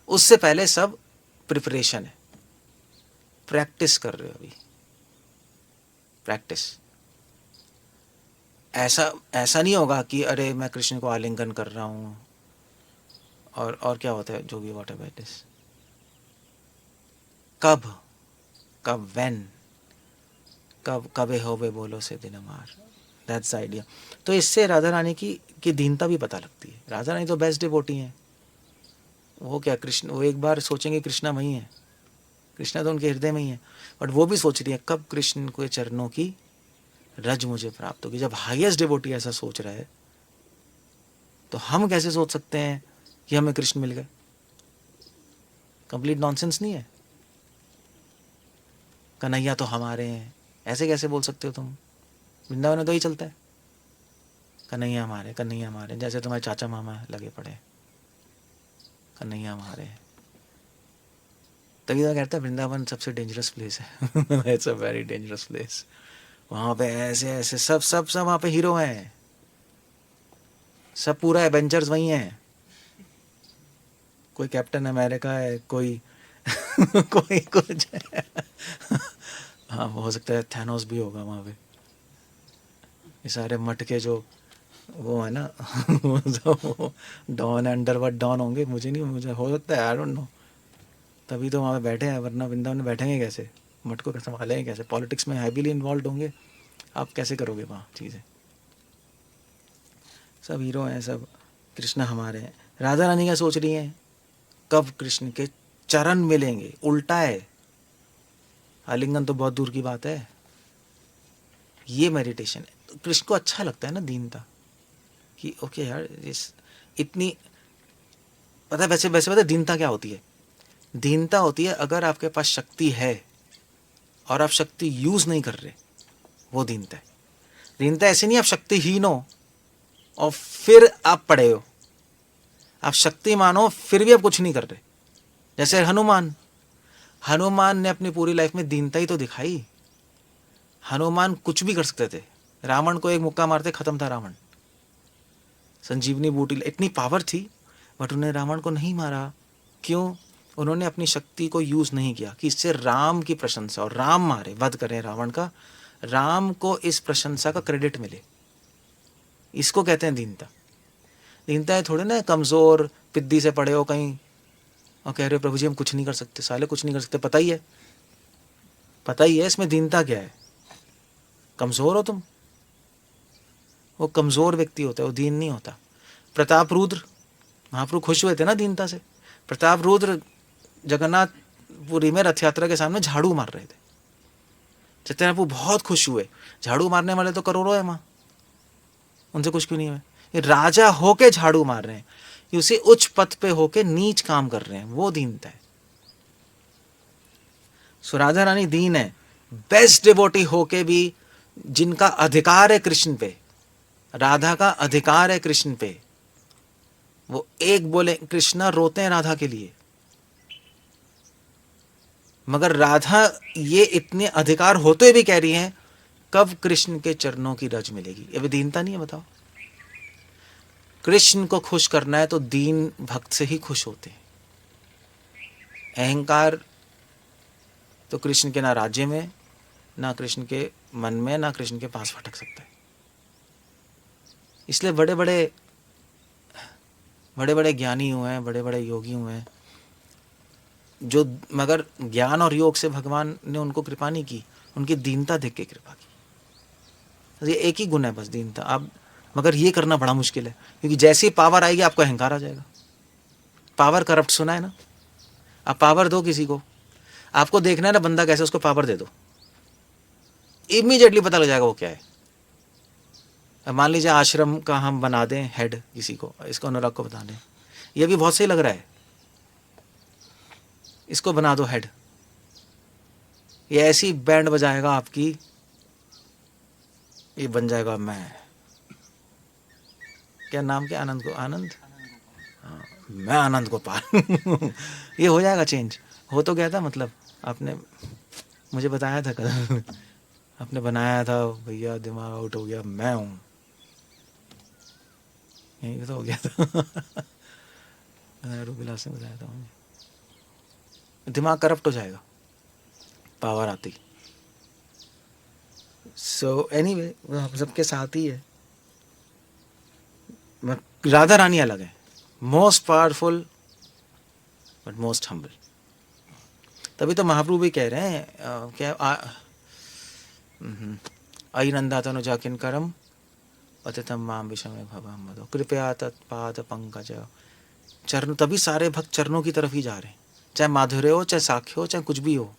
A: उससे पहले सब प्रिपरेशन है, प्रैक्टिस कर रहे हो अभी, प्रैक्टिस। ऐसा नहीं होगा कि अरे मैं कृष्ण को आलिंगन कर रहा हूँ और क्या होता है जो भी वॉट एवर इट इज, कब व्हेन, कब होवे बोलो से दिन मार, दैट्स आइडिया। तो इससे राधा रानी की दीनता भी पता लगती है। राधा रानी तो बेस्ट डिवोटी हैं। वो क्या कृष्ण, वो एक बार सोचेंगे कृष्णा वही है, कृष्णा तो उनके हृदय में ही है, बट वो भी सोच रही है कब कृष्ण के चरणों की रज मुझे प्राप्त होगी। जब हाईएस्ट डिवोटी ऐसा सोच रहा है तो हम कैसे सोच सकते हैं कि हमें कृष्ण मिल गए? कंप्लीट नॉनसेंस नहीं है? कन्हैया तो हमारे हैं, ऐसे कैसे बोल सकते हो तुम? वृंदावन में तो ही चलता है, कन्हैया हमारे, जैसे तुम्हारे चाचा मामा लगे पड़े, कन्हैया हमारे। तभी तो कहता है वृंदावन सबसे डेंजरस प्लेस है। It's a very dangerous place. वहाँ पे ऐसे ऐसे सब वहाँ पे हीरो हैं, सब पूरा एवेंजर्स वही हैं। कोई कैप्टन अमेरिका है, कोई कोई कुछ है। हाँ हो सकता है थैनोस भी होगा वहाँ पे। ये सारे मटके जो वो है ना वो डॉन अंडरवर्ल्ड डॉन होंगे, मुझे हो सकता है, आई डोंट नो। तभी तो वहाँ पे बैठे हैं, वरना वृंदावन में बैठेंगे कैसे, मटकों को संभालेंगे कैसे? पॉलिटिक्स में हैवीली इन्वॉल्व होंगे, आप कैसे करोगे वहाँ चीज़ें? सब हीरो हैं, सब कृष्ण हमारे हैं। राधा रानी क्या सोच रही हैं, कब कृष्ण के चरण मिलेंगे। उल्टा है, आलिंगन तो बहुत दूर की बात है। ये मेडिटेशन है। तो कृष्ण को अच्छा लगता है ना दीनता, कि ओके यार इस इतनी, पता है वैसे पता है दीनता क्या होती है? दीनता होती है अगर आपके पास शक्ति है और आप शक्ति यूज नहीं कर रहे, वो दीनता है। दीनता ऐसे नहीं आप शक्तिहीन हो और फिर आप पड़े हो, आप शक्तिमान हो फिर भी आप कुछ नहीं कर रहे। जैसे हनुमान ने अपनी पूरी लाइफ में दीनता ही तो दिखाई। हनुमान कुछ भी कर सकते थे, रावण को एक मुक्का मारते खत्म था रावण। संजीवनी बूटी, इतनी पावर थी, बट उन्होंने रावण को नहीं मारा। क्यों? उन्होंने अपनी शक्ति को यूज नहीं किया कि इससे राम की प्रशंसा, और राम मारे, वध करें रावण का, राम को इस प्रशंसा का क्रेडिट मिले। इसको कहते हैं दीनता। दीनता है थोड़े ना कमजोर पिद्दी से पड़े हो कहीं और कह रहे हो प्रभु जी हम कुछ नहीं कर सकते, साले कुछ नहीं कर सकते। पता ही है इसमें दीनता क्या है। कमजोर हो तुम, वो कमजोर व्यक्ति होता है, वो दीन नहीं होता। प्रताप रुद्र, महाप्रभु खुश हुए थे ना दीनता से। प्रताप रुद्र जगन्नाथपुरी में रथ यात्रा के सामने झाड़ू मार रहे थे। चैतन्य प्रभु बहुत खुश हुए। झाड़ू मारने वाले तो करोड़ों है वहां, उनसे कुछ क्यों नहीं हुए? ये राजा होके झाड़ू मार रहे हैं, ये उसी उच्च पद पे होके नीच काम कर रहे हैं, वो दीनता है। सो राधा रानी दीन है, बेस्ट डिवोटी होके भी जिनका अधिकार है कृष्ण पे, राधा का अधिकार है कृष्ण पे, वो एक बोले कृष्णा रोते हैं राधा के लिए, मगर राधा ये इतने अधिकार होते भी कह रही हैं कब कृष्ण के चरणों की रज मिलेगी। ये भी दीनता नहीं है? बताओ। कृष्ण को खुश करना है तो दीन भक्त से ही खुश होते हैं। अहंकार तो कृष्ण के ना राज्य में, ना कृष्ण के मन में, ना कृष्ण के पास भटक सकता है। इसलिए बड़े बड़े ज्ञानी हुए हैं, बड़े बड़े योगी हुए हैं जो, मगर ज्ञान और योग से भगवान ने उनको कृपा नहीं की, उनकी दीनता देख के कृपा की। ये एक ही गुण है बस, दीनता। आप मगर ये करना बड़ा मुश्किल है, क्योंकि जैसी पावर आएगी आपको अहंकार आ जाएगा। पावर करप्ट सुना है ना? आप पावर दो किसी को, आपको देखना है ना बंदा कैसे, उसको पावर दे दो। इमीडिएटली पता लग जाएगा वो क्या है। अब मान लीजिए आश्रम का हम बना दें हेड किसी को, इसको अनुराग को बता दें, ये भी बहुत सही लग रहा है, इसको बना दो हेड, ये ऐसी बैंड बजाएगा आपकी, ये बन जाएगा मैं, क्या नाम, क्या आनंद को, आनंद, हाँ, मैं आनंद गोपाल ये हो जाएगा चेंज। हो तो गया था, मतलब आपने मुझे बताया था कल आपने बनाया था भैया, दिमाग आउट हो गया, मैं हूँ, यही तो हो गया था रूबिलास ने बताया था मुझे। दिमाग करप्ट हो जाएगा पावर आती। सो एनीवे वो हम सबके साथ ही है। राधा रानी अलग है, most powerful but most humble. तभी तो महाप्रभु भी कह रहे हैं क्या, आई नंदा तनुजा किंकरम पतितम माम विषमे भवम मदो कृपया तत्पाद पंकज चरण। तभी सारे भक्त चरणों की तरफ ही जा रहे हैं, चाहे माधुर्य हो, चाहे साख्य हो, चाहे कुछ भी हो।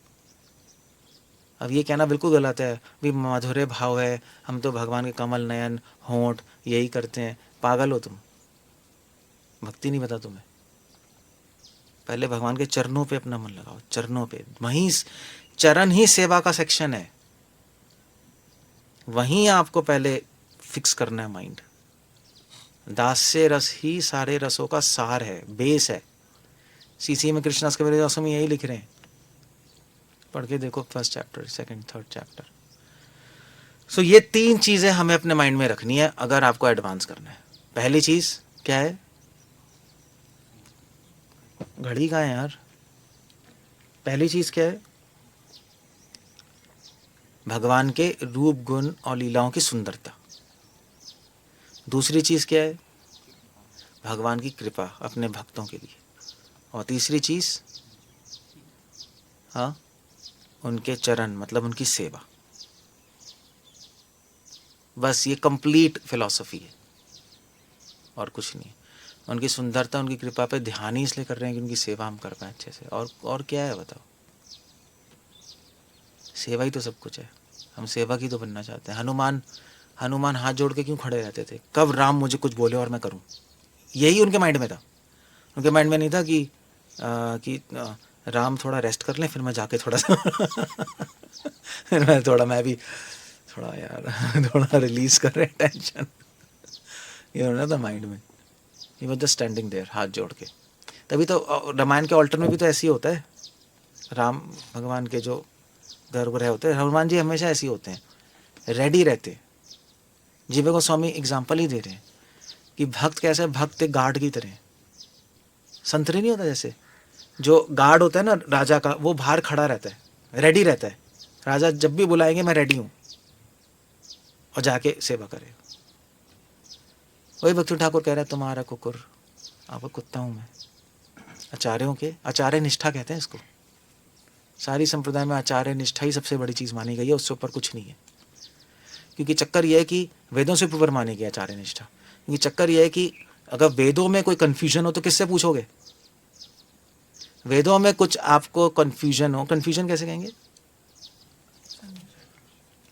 A: अब ये कहना बिल्कुल गलत है भी माधुर्य भाव है, हम तो भगवान के कमल नयन होंठ यही करते हैं। पागल हो तुम, भक्ति नहीं पता तुम्हें। पहले भगवान के चरणों पे अपना मन लगाओ, चरणों पे, वहीं चरण ही सेवा का सेक्शन है, वहीं आपको पहले फिक्स करना है माइंड। दास्य रस ही सारे रसों का सार है, बेस है। सीसी में कृष्णास के रसों में यही लिख रहे हैं, पढ़ के देखो, first chapter, second, third chapter. So ये तीन चीजें हमें अपने माइंड में रखनी है अगर आपको एडवांस करना है। पहली चीज क्या है, घड़ी कहाँ है यार, पहली चीज क्या है, भगवान के रूप गुण और लीलाओं की सुंदरता। दूसरी चीज क्या है, भगवान की कृपा अपने भक्तों के लिए। और तीसरी चीज, हाँ, उनके चरण मतलब उनकी सेवा। बस ये कंप्लीट फिलॉसफी है और कुछ नहीं है। उनकी सुंदरता, उनकी कृपा पे ध्यान ही इसलिए कर रहे हैं कि उनकी सेवा हम कर पाए अच्छे से। और क्या है बताओ, सेवा ही तो सब कुछ है। हम सेवा की तो बनना चाहते हैं। हनुमान हाथ जोड़ के क्यों खड़े रहते थे, कब राम मुझे कुछ बोले और मैं करूं, यही उनके माइंड में था। उनके माइंड में नहीं था कि राम थोड़ा रेस्ट कर लें फिर मैं जाके थोड़ा सा फिर मैं भी थोड़ा यार थोड़ा रिलीज कर रहे टेंशन, ये होना था माइंड में। He was just standing there हाथ जोड़ के। तभी तो रामायण के ऑल्टर में भी तो ऐसे ही होता है, राम भगवान के जो गर्भगृह होते हैं, हनुमान जी हमेशा ऐसे ही होते हैं, रेडी रहते। जीवे को स्वामी एग्जाम्पल ही दे रहे हैं कि भक्त कैसे है, भक्त एक गार्ड की तरह, संतरी नहीं होता जैसे, जो गार्ड होता है ना राजा का, वो बाहर खड़ा रहता है, रेडी रहता है, राजा जब भी बुलाएंगे मैं रेडी हूँ, और जाके सेवा करे। वही भक्ति ठाकुर कह रहे हैं, तुम्हारा कुकुर, आपका कुत्ता हूँ मैं। आचार्यों के, आचार्य निष्ठा कहते हैं इसको। सारी संप्रदाय में आचार्य निष्ठा ही सबसे बड़ी चीज़ मानी गई है, उससे ऊपर कुछ नहीं है। क्योंकि चक्कर यह है कि वेदों से ऊपर मानी गई आचार्य निष्ठा। क्योंकि चक्कर यह है कि अगर वेदों में कोई कन्फ्यूजन हो तो किससे पूछोगे। वेदों में कुछ आपको कन्फ्यूजन हो, कन्फ्यूजन कैसे कहेंगे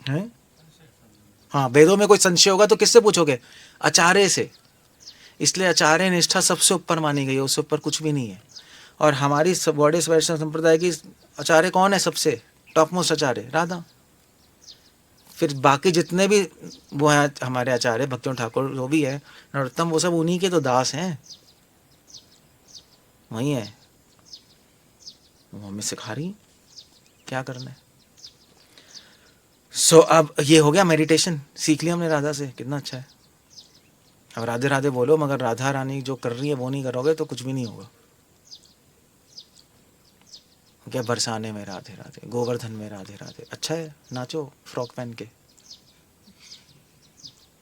A: हैं, हाँ, वेदों में कोई संशय होगा तो किससे पूछोगे, आचार्य से। इसलिए आचार्य निष्ठा सबसे ऊपर मानी गई है, उससे ऊपर कुछ भी नहीं है। और हमारी बौड़े वैष्णव संप्रदाय की आचार्य कौन है, सबसे टॉप मोस्ट आचार्य राधा। फिर बाकी जितने भी वो हैं हमारे आचार्य, भक्तियों ठाकुर जो भी है, नरोत्तम, वो सब उन्हीं के तो दास हैं, वही है, वो हमें सिखा रही क्या करना है। सो अब ये हो गया मेडिटेशन, सीख लिया हमने राधा से, कितना अच्छा है। अब राधे राधे बोलो, मगर राधा रानी जो कर रही है वो नहीं करोगे तो कुछ भी नहीं होगा। क्या बरसाने में राधे राधे, गोवर्धन में राधे राधे, अच्छा है, नाचो फ्रॉक पहन के,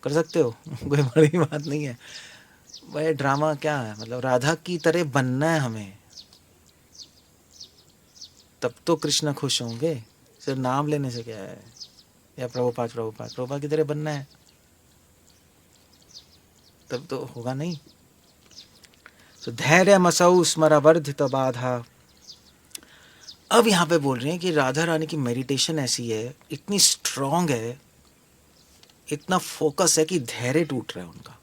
A: कर सकते हो कोई बड़ी बात नहीं है भाई। ड्रामा क्या है, मतलब राधा की तरह बनना है हमें, तब तो कृष्ण खुश होंगे। सिर्फ नाम लेने से क्या है, या प्रभुपाद की तरह बनना है, तब तो होगा नहीं। तो धैर्य मसौ स्मर वर्धित बाधा अब यहाँ पे बोल रहे हैं कि राधा रानी की मेडिटेशन ऐसी है, इतनी स्ट्रांग है, इतना फोकस है कि धैर्य टूट रहा है उनका।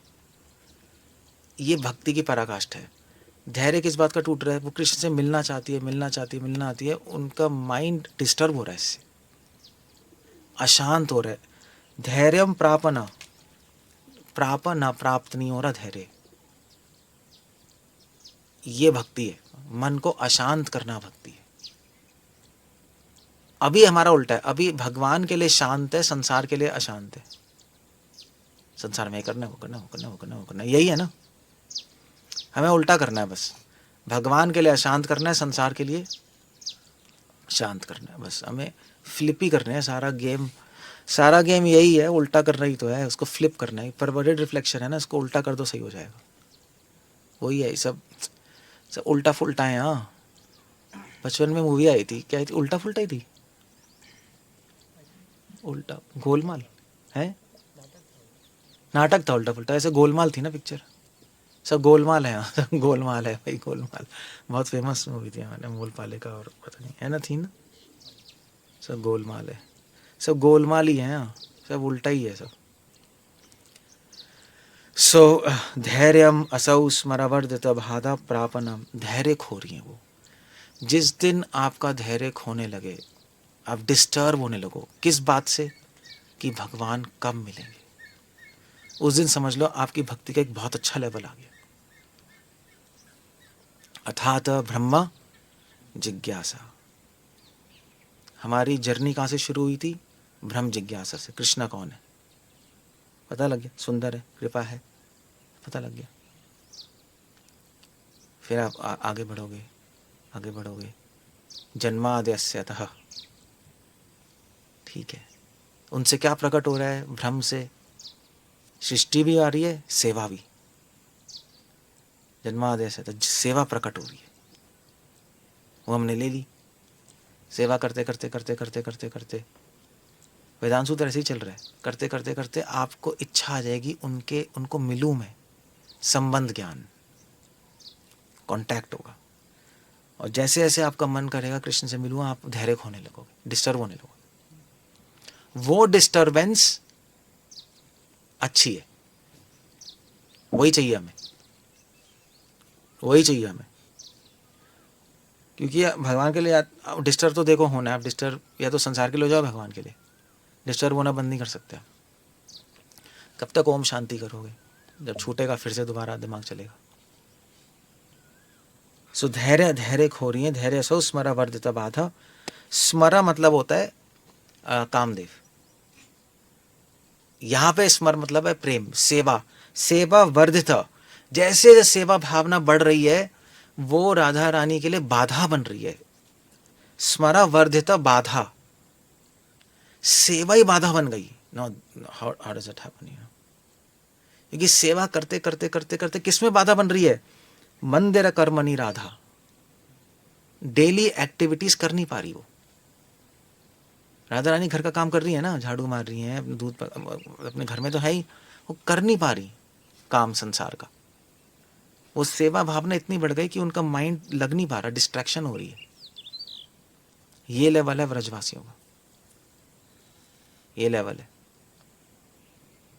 A: ये भक्ति की पराकाष्ठा है। धैर्य किस बात का टूट रहा है? वो कृष्ण से मिलना चाहती है, मिलना चाहती है, मिलना आती है, उनका माइंड डिस्टर्ब हो रहा है, इससे अशांत हो रहा है। धैर्यम प्रापना, प्रापना प्राप्त नहीं हो रहा धैर्य। ये भक्ति है, मन को अशांत करना भक्ति है। अभी हमारा उल्टा है, अभी भगवान के लिए शांत है, संसार के लिए अशांत है। संसार में करना, वो करना, वो करना, वो करना, वो करना, यही है ना। हमें उल्टा करना है बस। भगवान के लिए अशांत करना है, संसार के लिए शांत करना है। बस हमें फ्लिप ही करना है सारा गेम यही है, उल्टा करना ही तो है, उसको फ्लिप करना है। परवर्टेड रिफ्लेक्शन है ना, इसको उल्टा कर दो, सही हो जाएगा। वही है, सब उल्टा फुल्टा है। हाँ, बचपन में मूवी आई थी, क्या आई थी? उल्टा फुल्टा ही थी, उल्टा गोलमाल है, नाटक था उल्टा फुल्टा। ऐसे गोलमाल थी ना पिक्चर, सब गोलमाल है। हाँ, सब गोलमाल है भाई, गोलमाल बहुत फेमस मूवी थी हमारे मोल पाले और पता नहीं है ना, थी ना। सब गोलमाल है, सब गोलमाल ही है। हाँ, सब उल्टा ही है सब। सो धैर्यम असौ स्मरवर्धित बाधा प्रापनम, धैर्य खो रही है वो। जिस दिन आपका धैर्य खोने लगे, आप डिस्टर्ब होने लगो, किस बात से? कि भगवान कब मिलेंगे, उस दिन समझ लो आपकी भक्ति का एक बहुत अच्छा लेवल आ गया। अथात ब्रह्म जिज्ञासा। हमारी जर्नी कहाँ से शुरू हुई थी? ब्रह्म जिज्ञासा से। कृष्णा कौन है पता लग गया, सुंदर है, कृपा है, पता लग गया। फिर आप आगे बढ़ोगे, आगे बढ़ोगे। जन्माद्यस्यतः, ठीक है। उनसे क्या प्रकट हो रहा है? ब्रह्म से सृष्टि भी आ रही है, सेवा भी। जन्माद्यस्यतः, सेवा प्रकट हो रही है, वो हमने ले ली। सेवा करते करते करते करते करते करते वेदांत सूत्र ऐसे ही चल रहा है। करते करते करते आपको इच्छा आ जाएगी उनको मिलूं मैं, संबंध ज्ञान, कांटेक्ट होगा। और जैसे जैसे आपका मन करेगा कृष्ण से मिलूं, आप धैर्य खोने लगोगे, डिस्टर्ब होने लगोगे। वो डिस्टर्बेंस अच्छी है, वही चाहिए हमें, वही चाहिए हमें। क्योंकि भगवान के लिए डिस्टर्ब तो देखो होना है। आप डिस्टर्ब या तो संसार के लिए हो जाओ, भगवान के लिए डिस्टर्ब होना बंद नहीं कर सकते आप। कब तक ओम शांति करोगे? जब छूटेगा फिर से दोबारा दिमाग चलेगा। सो धैर्य, धैर्य खो रही है। धैर्य सो स्मरा वर्धित बाधा। स्मरा मतलब होता है कामदेव। यहाँ पे स्मर मतलब है प्रेम, सेवा, सेवा वर्धित। जैसे जैसे सेवा भावना बढ़ रही है, वो राधा रानी के लिए बाधा बन रही है। स्मरा वर्धित बाधा, सेवा ही बाधा बन गई। No, how does it happen? क्योंकि सेवा करते करते करते करते किसमें बाधा बन रही है? मंदिर कर्मणि राधा, डेली एक्टिविटीज कर नहीं पा रही वो। राधा रानी घर का काम कर रही है ना, झाड़ू मार रही है, दूध अपने घर में तो है ही, वो कर नहीं पा रही काम संसार का। वो सेवा भावना इतनी बढ़ गई कि उनका माइंड लग नहीं पा रहा, डिस्ट्रैक्शन हो रही है। ये लेवल है व्रजवासियों का, ये लेवल है।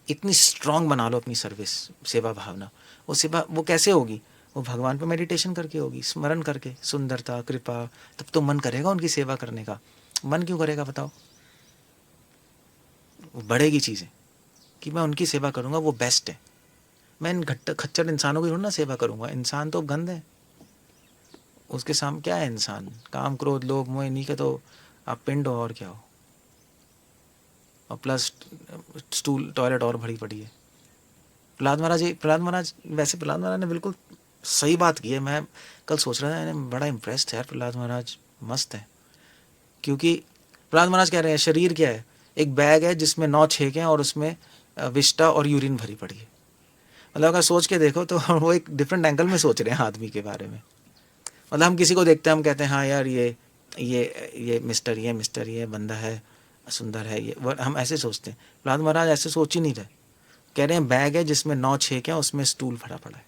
A: इतनी स्ट्रांग बना लो अपनी सर्विस, सेवा भावना। वो सेवा वो कैसे होगी? वो भगवान पे मेडिटेशन करके होगी, स्मरण करके, सुंदरता, कृपा। तब तो मन करेगा उनकी सेवा करने का। मन क्यों करेगा बताओ? वो बढ़ेगी चीज़ें कि मैं उनकी सेवा करूँगा, वो बेस्ट है। मैं इन खच्चर इंसानों की थोड़ी ना सेवा करूँगा। इंसान तो गंद है, उसके सामने क्या है इंसान? काम क्रोध लोभ मोह, इन्हीं के तो आप पिंड हो, और क्या हो। और प्लस स्टूल टॉयलेट और भरी पड़ी है। प्रहलाद महाराज वैसे प्रहलाद महाराज ने बिल्कुल सही बात की है। मैं कल सोच रहा था, मैंने बड़ा इम्प्रेस्ड है यार, प्रहलाद महाराज मस्त है। क्योंकि प्रहलाद महाराज कह रहे हैं शरीर क्या है? एक बैग है जिसमें 9 छेक हैं और उसमें विष्टा और यूरिन भरी पड़ी है। मतलब अगर सोच के देखो तो वो एक डिफरेंट एंगल में सोच रहे हैं आदमी के बारे में। मतलब हम किसी को देखते हैं, हम कहते हैं हाँ यार ये मिस्टर, ये बंदा है, सुंदर है, ये हम ऐसे सोचते हैं। प्रहलाद महाराज ऐसे सोच ही नहीं रहे। कह रहे हैं बैग है जिसमें 9 छेक हैं, उसमें स्टूल भरा पड़ा है।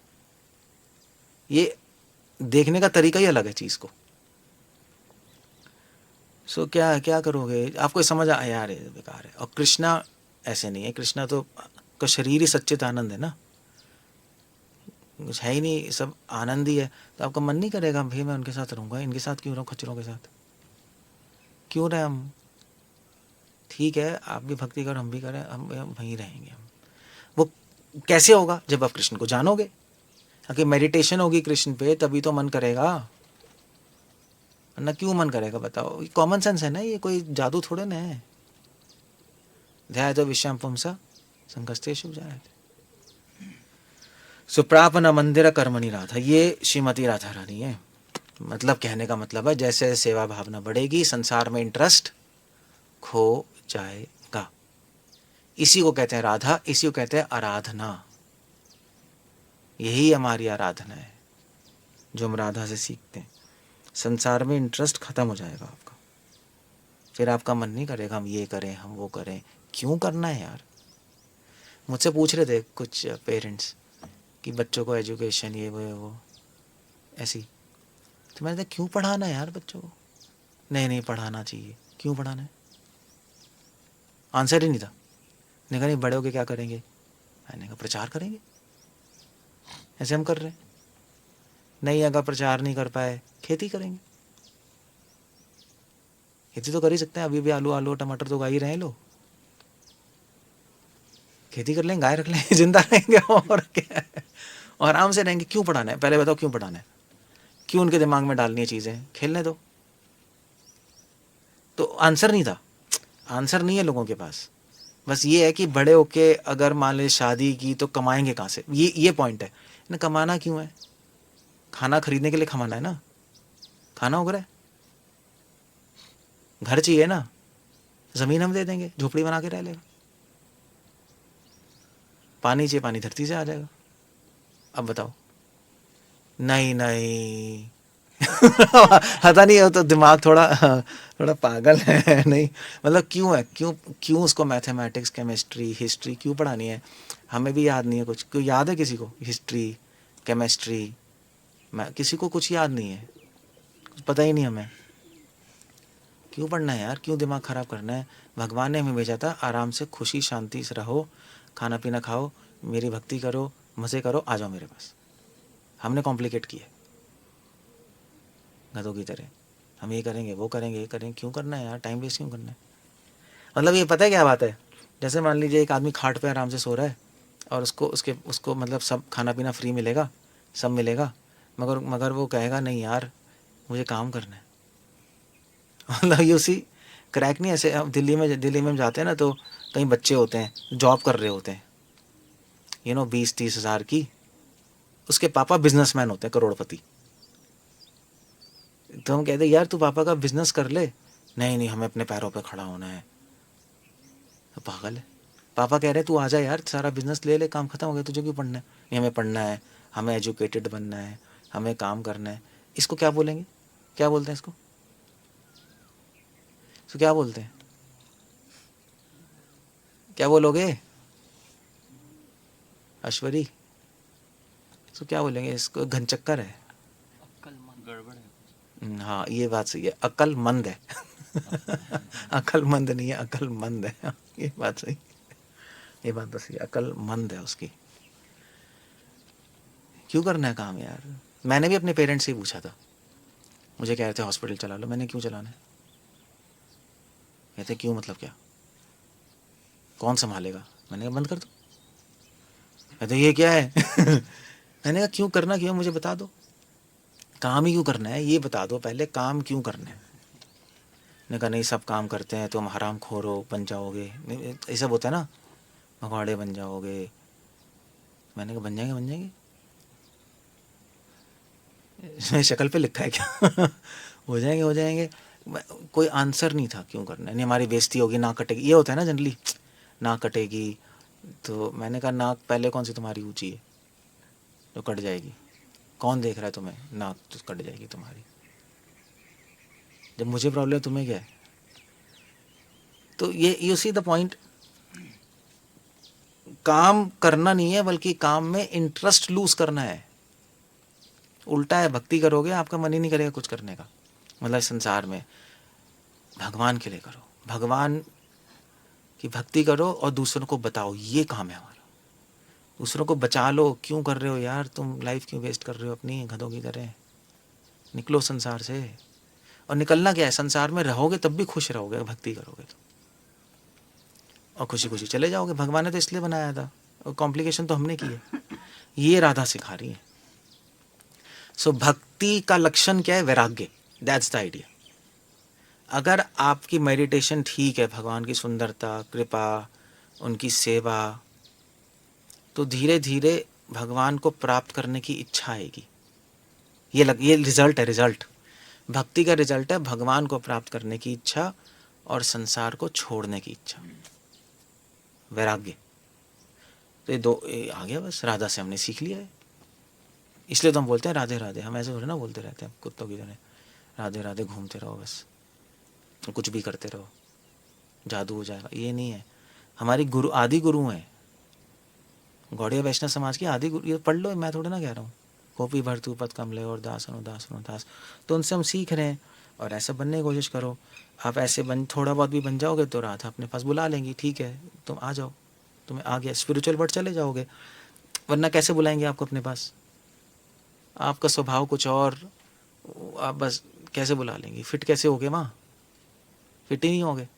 A: ये देखने का तरीका ही अलग है चीज़ को। सो क्या क्या करोगे? आपको समझ आया यार ये बेकार है। और कृष्णा ऐसे नहीं है, कृष्णा तो का शरीर ही सच्चित आनंद है ना, कुछ है ही नहीं, सब आनंद ही है। तो आपका मन नहीं करेगा भाई मैं उनके साथ रहूँगा, इनके साथ क्यों रहूँ, खच्चरों के साथ क्यों रहे हम? ठीक है आप भी भक्ति करो, हम भी करें, हम वहीं रहेंगे हम। वो कैसे होगा? जब आप कृष्ण को जानोगे, अगर मेडिटेशन होगी कृष्ण पे तभी तो मन करेगा, वरना क्यों मन करेगा बताओ? कॉमन सेंस है ना, ये कोई जादू थोड़े ना है। ध्याय तो विषम पुंसा संकस्तेषु जायते। सुप्रापन मंदिर कर्मणि राधा, ये श्रीमती राधा रानी है। मतलब कहने का मतलब है जैसे सेवा भावना बढ़ेगी संसार में इंटरेस्ट खो जाएगा। इसी को कहते हैं राधा, इसी को कहते हैं आराधना। यही हमारी आराधना है जो हम राधा से सीखते हैं। संसार में इंटरेस्ट खत्म हो जाएगा आपका, फिर आपका मन नहीं करेगा हम ये करें हम वो करें। क्यों करना है यार? मुझसे पूछ रहे थे कुछ पेरेंट्स कि बच्चों को एजुकेशन ये वो ऐसी, तो मैंने कहा क्यों पढ़ाना है यार बच्चों को? नहीं नहीं पढ़ाना चाहिए। क्यों पढ़ाना है? आंसर ही नहीं था। मैंने कहा नहीं बड़े होके क्या करेंगे? मैंने कहा प्रचार करेंगे, ऐसे हम कर रहे हैं। नहीं अगर प्रचार नहीं कर पाए खेती करेंगे। खेती तो कर ही सकते हैं, अभी भी आलू आलू टमाटर तो उगा ही रहे हैं लोग। खेती कर लेंगे, गाय रख लेंगे, जिंदा रहेंगे और क्या है, और आराम से रहेंगे। क्यों पढ़ाना है? पहले बताओ क्यों पढ़ाना है? क्यों उनके दिमाग में डालनी है चीज़ें? खेलने दो। तो आंसर नहीं था, आंसर नहीं है लोगों के पास। बस ये है कि बड़े होके अगर मान लीजिए शादी की तो कमाएंगे कहाँ से, ये पॉइंट है ना। कमाना क्यों है? खाना खरीदने के लिए कमाना है ना, खाना उग रहा है, घर चाहिए ना, ज़मीन हम दे देंगे, झोपड़ी बना के रह लेगा। पानी चाहिए, पानी धरती से आ जाएगा। अब बताओ। नहीं नहीं पता नहीं, हो तो दिमाग थोड़ा थोड़ा पागल है नहीं मतलब क्यों है, क्यों उसको मैथमेटिक्स केमिस्ट्री हिस्ट्री क्यों पढ़ानी है? हमें भी याद नहीं है कुछ। क्यों याद है किसी को हिस्ट्री केमिस्ट्री? किसी को कुछ याद नहीं है, कुछ पता ही नहीं हमें। क्यों पढ़ना है यार? क्यों दिमाग ख़राब करना है? भगवान ने हमें भेजा था आराम से खुशी शांति से रहो, खाना पीना खाओ, मेरी भक्ति करो, मज़े करो, आ जाओ मेरे पास। हमने कॉम्प्लिकेट किया गधों की तरह, हम ये करेंगे वो करेंगे ये करेंगे। क्यों करना है यार? टाइम वेस्ट क्यों करना है? मतलब ये पता है क्या बात है? जैसे मान लीजिए एक आदमी खाट पे आराम से सो रहा है और उसको मतलब सब खाना पीना फ्री मिलेगा, सब मिलेगा, मगर मगर वो कहेगा नहीं यार मुझे काम करना है। मतलब ये उसी क्रैक नहीं। ऐसे हम दिल्ली में हम जाते हैं ना, तो कई बच्चे होते हैं जॉब कर रहे होते हैं 20-30 हज़ार की, उसके पापा बिजनेसमैन होते हैं करोड़पति। तो हम कहते हैं यार तू पापा का बिजनेस कर ले। नहीं नहीं हमें अपने पैरों पे खड़ा होना है। तो पागल है। पापा कह रहे हैं तू आ जा यार सारा बिजनेस ले ले, काम खत्म हो गया, तुझे क्यों पढ़ना है? नहीं हमें पढ़ना है, हमें एजुकेटेड बनना है, हमें काम करना है। इसको क्या बोलेंगे? क्या बोलते हैं इसको? इसको क्या बोलते हैं? क्या बोलोगे अश्वरी? इसको क्या बोलेंगे? इसको घनचक्कर है।
B: गड़बड़ है।
A: हाँ ये बात सही है, अक्लमंद है अक्लमंद नहीं है, अक्लमंद है ये बात सही, ये बात तो सही है, अक्लमंद है उसकी। क्यों करना है काम यार? मैंने भी अपने पेरेंट्स से ही पूछा था, मुझे कह रहे थे हॉस्पिटल चला लो। मैंने क्यों चलाना है? कहते क्यों मतलब क्या, कौन संभालेगा? मैंने कहा बंद कर दो। कहते ये क्या है मैंने कहा क्यों करना, क्यों मुझे बता दो, काम ही क्यों करना है ये बता दो पहले, काम क्यों करना है? ने कहा नहीं सब काम करते हैं, तुम हराम खोरो बन जाओगे, ये सब होता है ना, भगवाड़े बन जाओगे। मैंने कहा बन जाएंगे बन जाएंगे शक्ल पे लिखा है क्या हो जाएंगे हो जाएंगे। कोई आंसर नहीं था क्यों करना है। नहीं हमारी बेइज्जती होगी, नाक कटेगी, ये होता है ना जनरली, नाक कटेगी। तो मैंने कहा नाक पहले कौन सी तुम्हारी ऊंची है जो कट जाएगी? कौन देख रहा है तुम्हें? नाक तो कट जाएगी तुम्हारी। जब मुझे प्रॉब्लम है तुम्हें क्या है? तो ये यू सी द पॉइंट। काम करना नहीं है बल्कि काम में इंटरेस्ट लूज करना है। उल्टा है, भक्ति करोगे आपका मन ही नहीं करेगा कुछ करने का, मतलब संसार में। भगवान के लिए करो, भगवान की भक्ति करो और दूसरों को बताओ, ये काम है हमारा। दूसरों को बचा लो। क्यों कर रहे हो यार, तुम लाइफ क्यों वेस्ट कर रहे हो अपनी गधों की तरह? निकलो संसार से। और निकलना क्या है, संसार में रहोगे तब भी खुश रहोगे, भक्ति करोगे तो, और खुशी खुशी चले जाओगे। भगवान ने तो इसलिए बनाया था, और कॉम्प्लिकेशन तो हमने की है। ये राधा सिखा रही है। सो भक्ति का लक्षण क्या है? वैराग्य। That's the idea. अगर आपकी मेडिटेशन ठीक है, भगवान की सुंदरता, कृपा, उनकी सेवा, तो धीरे धीरे भगवान को प्राप्त करने की इच्छा आएगी। ये रिजल्ट है, रिजल्ट। भक्ति का रिजल्ट है भगवान को प्राप्त करने की इच्छा और संसार को छोड़ने की इच्छा, वैराग्य। तो ये आ गया बस। राधा से हमने सीख लिया है, इसलिए तो हम बोलते हैं राधे राधे। हम ऐसे थोड़ी ना बोलते रहते हैं कुत्तों की तरह, राधे राधे घूमते रहो बस, कुछ भी करते रहो, जादू हो जाएगा। ये नहीं है। हमारी गुरु, आदि गुरु हैं, गौड़िया वैष्णव समाज की आदि गुरु। ये पढ़ लो, मैं थोड़ा ना कह रहा हूँ। गोपी भरतू पद कमले और दास अनुदास अनुदास, तो उनसे हम सीख रहे हैं। और ऐसे बनने की कोशिश करो। आप ऐसे थोड़ा बहुत भी बन जाओगे तो राधा अपने पास बुला लेंगी। ठीक है, तुम आ जाओ, तुम्हें आ गया, स्पिरिचुअल वर्ड चले जाओगे। वरना कैसे बुलाएंगे आपको अपने पास? आपका स्वभाव कुछ और, आप बस कैसे बुला लेंगी? फिट कैसे होगे वहाँ? फिट ही नहीं होगे।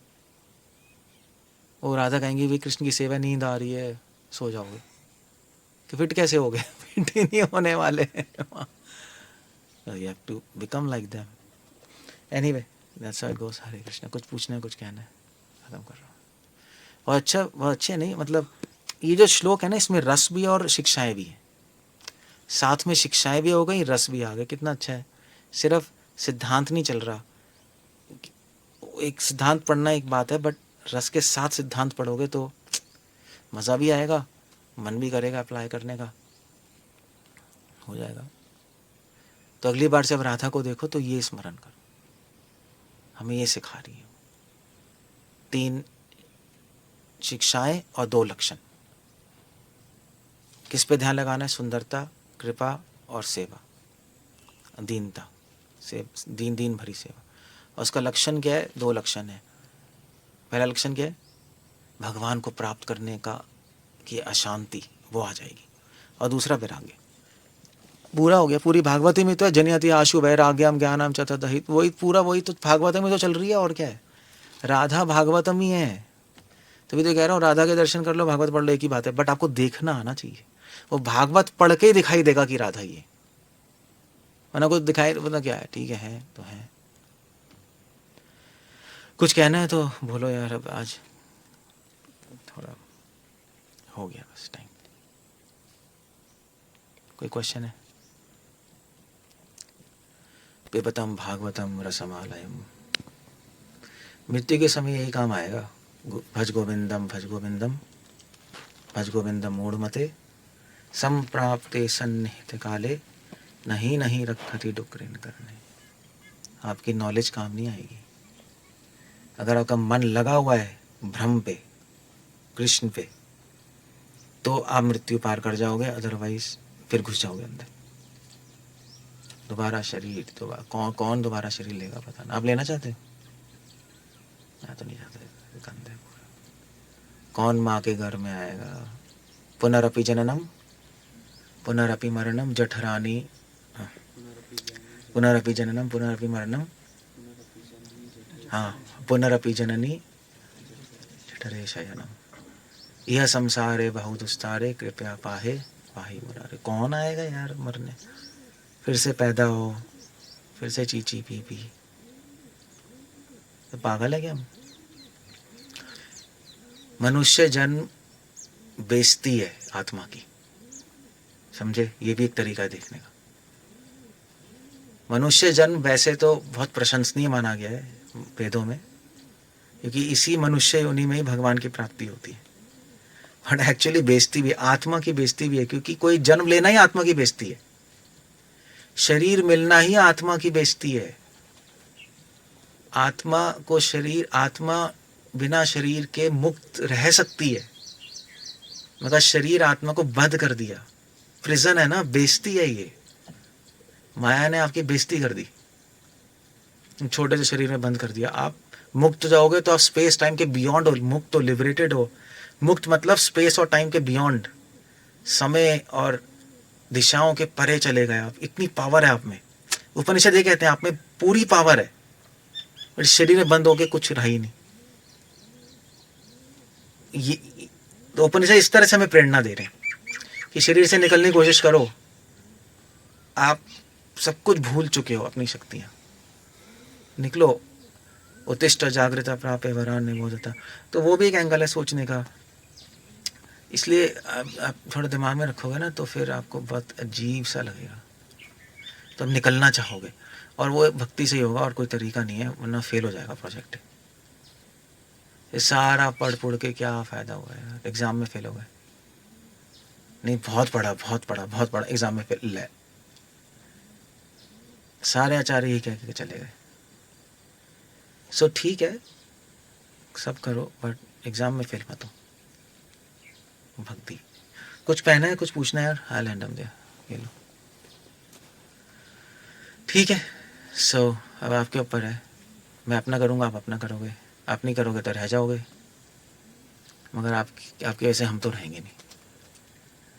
A: वो राधा कहेंगी भी कृष्ण की सेवा, नींद आ रही है, सो जाओगे। कि फिट कैसे हो गए? फिट ही नहीं होने वाले। You have to become like them. Anyway, that's how it goes. हरे कृष्णा। कुछ पूछना है, कुछ कहना है? खत्म कर रहा हूँ। और अच्छा, वह अच्छे नहीं, मतलब ये जो श्लोक है ना, इसमें रस भी और शिक्षाएं भी हैं। साथ में शिक्षाएं भी हो गई, रस भी आ गए। कितना अच्छा है। सिर्फ सिद्धांत नहीं चल रहा। एक सिद्धांत पढ़ना एक बात है, बट रस के साथ सिद्धांत पढ़ोगे तो मज़ा भी आएगा, मन भी करेगा अप्लाई करने का, हो जाएगा। तो अगली बार जब राधा को देखो तो ये स्मरण करो, हमें ये सिखा रही है। 3 शिक्षाएं और 2 लक्षण। किस पे ध्यान लगाना है? सुंदरता, कृपा और सेवा, दीनता से, दीन भरी सेवा। और उसका लक्षण क्या है? 2 लक्षण है। पहला लक्षण क्या है? भगवान को प्राप्त करने का की अशांति, वो आ जाएगी। और दूसरा वैराग्य। पूरा हो गया। पूरी भागवती में तो है, जनियति आशु वैराग्यम ज्ञानम चतुर्दहित, वही पूरा, वही तो भागवत में तो चल रही है। और क्या है? राधा भागवतम ही है। तभी तो कह रहा हूँ, राधा के दर्शन कर लो, भागवत पढ़ लो, एक ही बात है। बट आपको देखना आना चाहिए। वो भागवत पढ़ के ही दिखाई देगा कि राधा ही है, वरना कुछ दिखाई, मतलब क्या है? ठीक है तो है। कुछ कहना है तो बोलो यार। अब आज थोड़ा हो गया बस टाइम। कोई क्वेश्चन है? पिबतम भागवतम रसमालयम। मृत्यु के समय यही काम आएगा। भज गोविंदम भज गोविंदम भज गोविंदम मूढ़मते, संप्राप्ते सन्निहित काले, नहीं नहीं रखती डुक्रिन करने। आपकी नॉलेज काम नहीं आएगी। अगर आपका मन लगा हुआ है भ्रम पे, कृष्ण पे, तो आप मृत्यु पार कर जाओगे। अदरवाइज फिर घुस जाओगे अंदर। दोबारा शरीर, दोबारा कौन दोबारा शरीर लेगा पता नहीं। आप लेना चाहते हो? मैं तो नहीं चाहता। गंदा है पूरा। कौन माँ के घर में आएगा? पुनरपि जननम पुनरपि मरणम जठरानी, पुनरपि जननम पुनरपि मरणम, हाँ, पुनरपि जननी जठरे शयनम, यह संसारे बहु दुस्तारे, कृपया पाहे पाही मुरारे। कौन आएगा यार मरने? फिर से पैदा हो, फिर से चीची पी पी। तो पागल है क्या हम? मनुष्य जन्म बेइज्जती है आत्मा की, समझे? ये भी एक तरीका है देखने का। मनुष्य जन्म वैसे तो बहुत प्रशंसनीय माना गया है वेदों में, क्योंकि इसी मनुष्य योनि में ही भगवान की प्राप्ति होती है। बट एक्चुअली बेइज्जती भी, आत्मा की बेइज्जती भी है, क्योंकि कोई जन्म लेना ही आत्मा की बेइज्जती है। शरीर मिलना ही आत्मा की बेइज्जती है। आत्मा को शरीर, आत्मा बिना शरीर के मुक्त रह सकती है, मगर शरीर आत्मा को बंद कर दिया। प्रिजन है ना, बेइज्जती है ये। माया ने आपकी बेइज्जती कर दी, छोटे से शरीर में बंद कर दिया। आप मुक्त जाओगे तो आप स्पेस टाइम के बियॉन्ड हो, मुक्त हो, लिबरेटेड हो। मुक्त मतलब स्पेस और टाइम के बियॉन्ड, समय और दिशाओं के परे चले गए आप। इतनी पावर है आप में। उपनिषद ये कहते हैं आप में पूरी पावर है, पर शरीर में बंद होके कुछ रहा ही नहीं। ये तो उपनिषद इस तरह से हमें प्रेरणा दे रहे हैं कि शरीर से निकलने की कोशिश करो। आप सब कुछ भूल चुके हो, अपनी शक्तियां, निकलो। उत्तिष्ठ जागृत प्राप्य वरान्य मोदता, तो वो भी एक एंगल है सोचने का। इसलिए आप थोड़ा दिमाग में रखोगे ना तो फिर आपको बहुत अजीब सा लगेगा, तो अब निकलना चाहोगे। और वो भक्ति से ही होगा, और कोई तरीका नहीं है, वरना फेल हो जाएगा प्रोजेक्ट। ये सारा पढ़ के क्या फ़ायदा हुआ यार, एग्ज़ाम में फेल हो गए। नहीं, बहुत पढ़ा एग्ज़ाम में फेल ले, सारे आचार्य ही कह के चले गए। सो ठीक है, सब करो, बट एग्ज़ाम में फेल मत हो। भक्ति। कुछ पहना है, कुछ पूछना है यार? हाँ, लैंडम दिया, ये लो। ठीक है, सो अब आपके ऊपर है। मैं अपना करूँगा, आप अपना करोगे। आप नहीं करोगे तो रह जाओगे, मगर आपकी वजह से हम तो रहेंगे नहीं।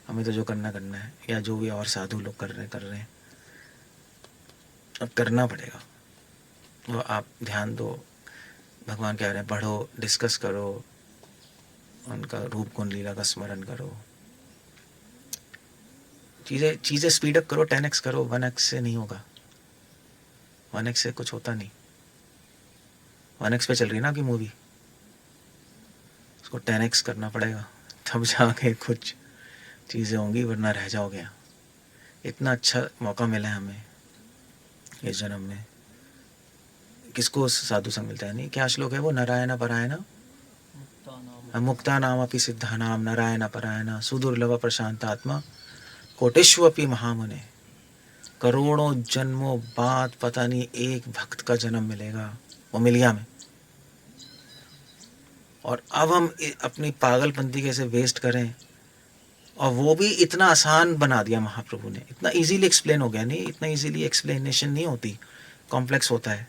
A: हमें तो जो करना है, या जो भी और साधु लोग कर रहे हैं, अब करना पड़ेगा। वो आप ध्यान दो, भगवान कह रहे हैं पढ़ो, डिस्कस करो, उनका रूप गुण लीला का स्मरण करो, चीज़ें स्पीड अप करो, 10x करो। 1x से नहीं होगा, 1x से कुछ होता नहीं। 1x पे चल रही है ना आपकी मूवी, उसको 10x करना पड़ेगा, तब जाके कुछ चीज़ें होंगी, वरना रह जाओगे यहाँ। इतना अच्छा मौका मिला है हमें इस जन्म में। किसको साधु संग मिलता है? नहीं, क्या श्लोक है वो? नारायण परायण मुक्ता नाम अपि सिद्धा नाम नारायण परायण सुदुर्लभ प्रशांत आत्मा कोटेश्वपि महामुने। करोड़ों जन्मों बाद पता नहीं एक भक्त का जन्म मिलेगा, वो मिल गया हमें। और अब हम अपनी पागलपंती कैसे वेस्ट करें, और वो भी इतना आसान बना दिया महाप्रभु ने। इतना इजीली एक्सप्लेन हो गया। नहीं, इतना इजीली एक्सप्लेनेशन नहीं होती, कॉम्प्लेक्स होता है।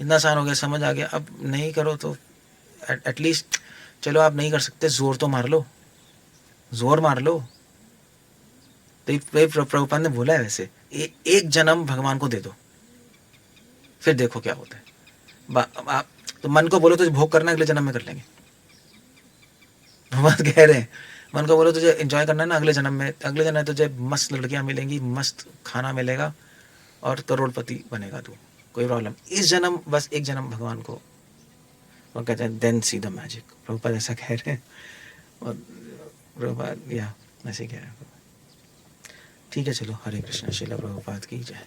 A: इतना आसान हो गया, समझ आ गया। अब नहीं करो तो एटलीस्ट, चलो आप नहीं कर सकते, जोर तो मार लो, जोर मार लो। तो प्रभुपाद ने बोला है वैसे, एक जन्म भगवान को दे दो, फिर देखो क्या होता है। आप तो मन को बोलो तुझे भोग करना है, अगले जन्म में कर लेंगे। प्रभुपाद कह रहे हैं मन को बोलो तुझे एंजॉय करना है ना, अगले जन्म में तुझे मस्त लड़कियां मिलेंगी, मस्त खाना मिलेगा, और करोड़पति बनेगा तू, कोई प्रॉब्लम। इस जन्म, बस एक जन्म भगवान को, वो कहते हैं then see the magic. Prabhupada ऐसा कह रहे हैं, और प्रभुपाद या ऐसे कह रहे हैं। ठीक है, चलो, हरे कृष्ण। श्रील प्रभुपाद की जय।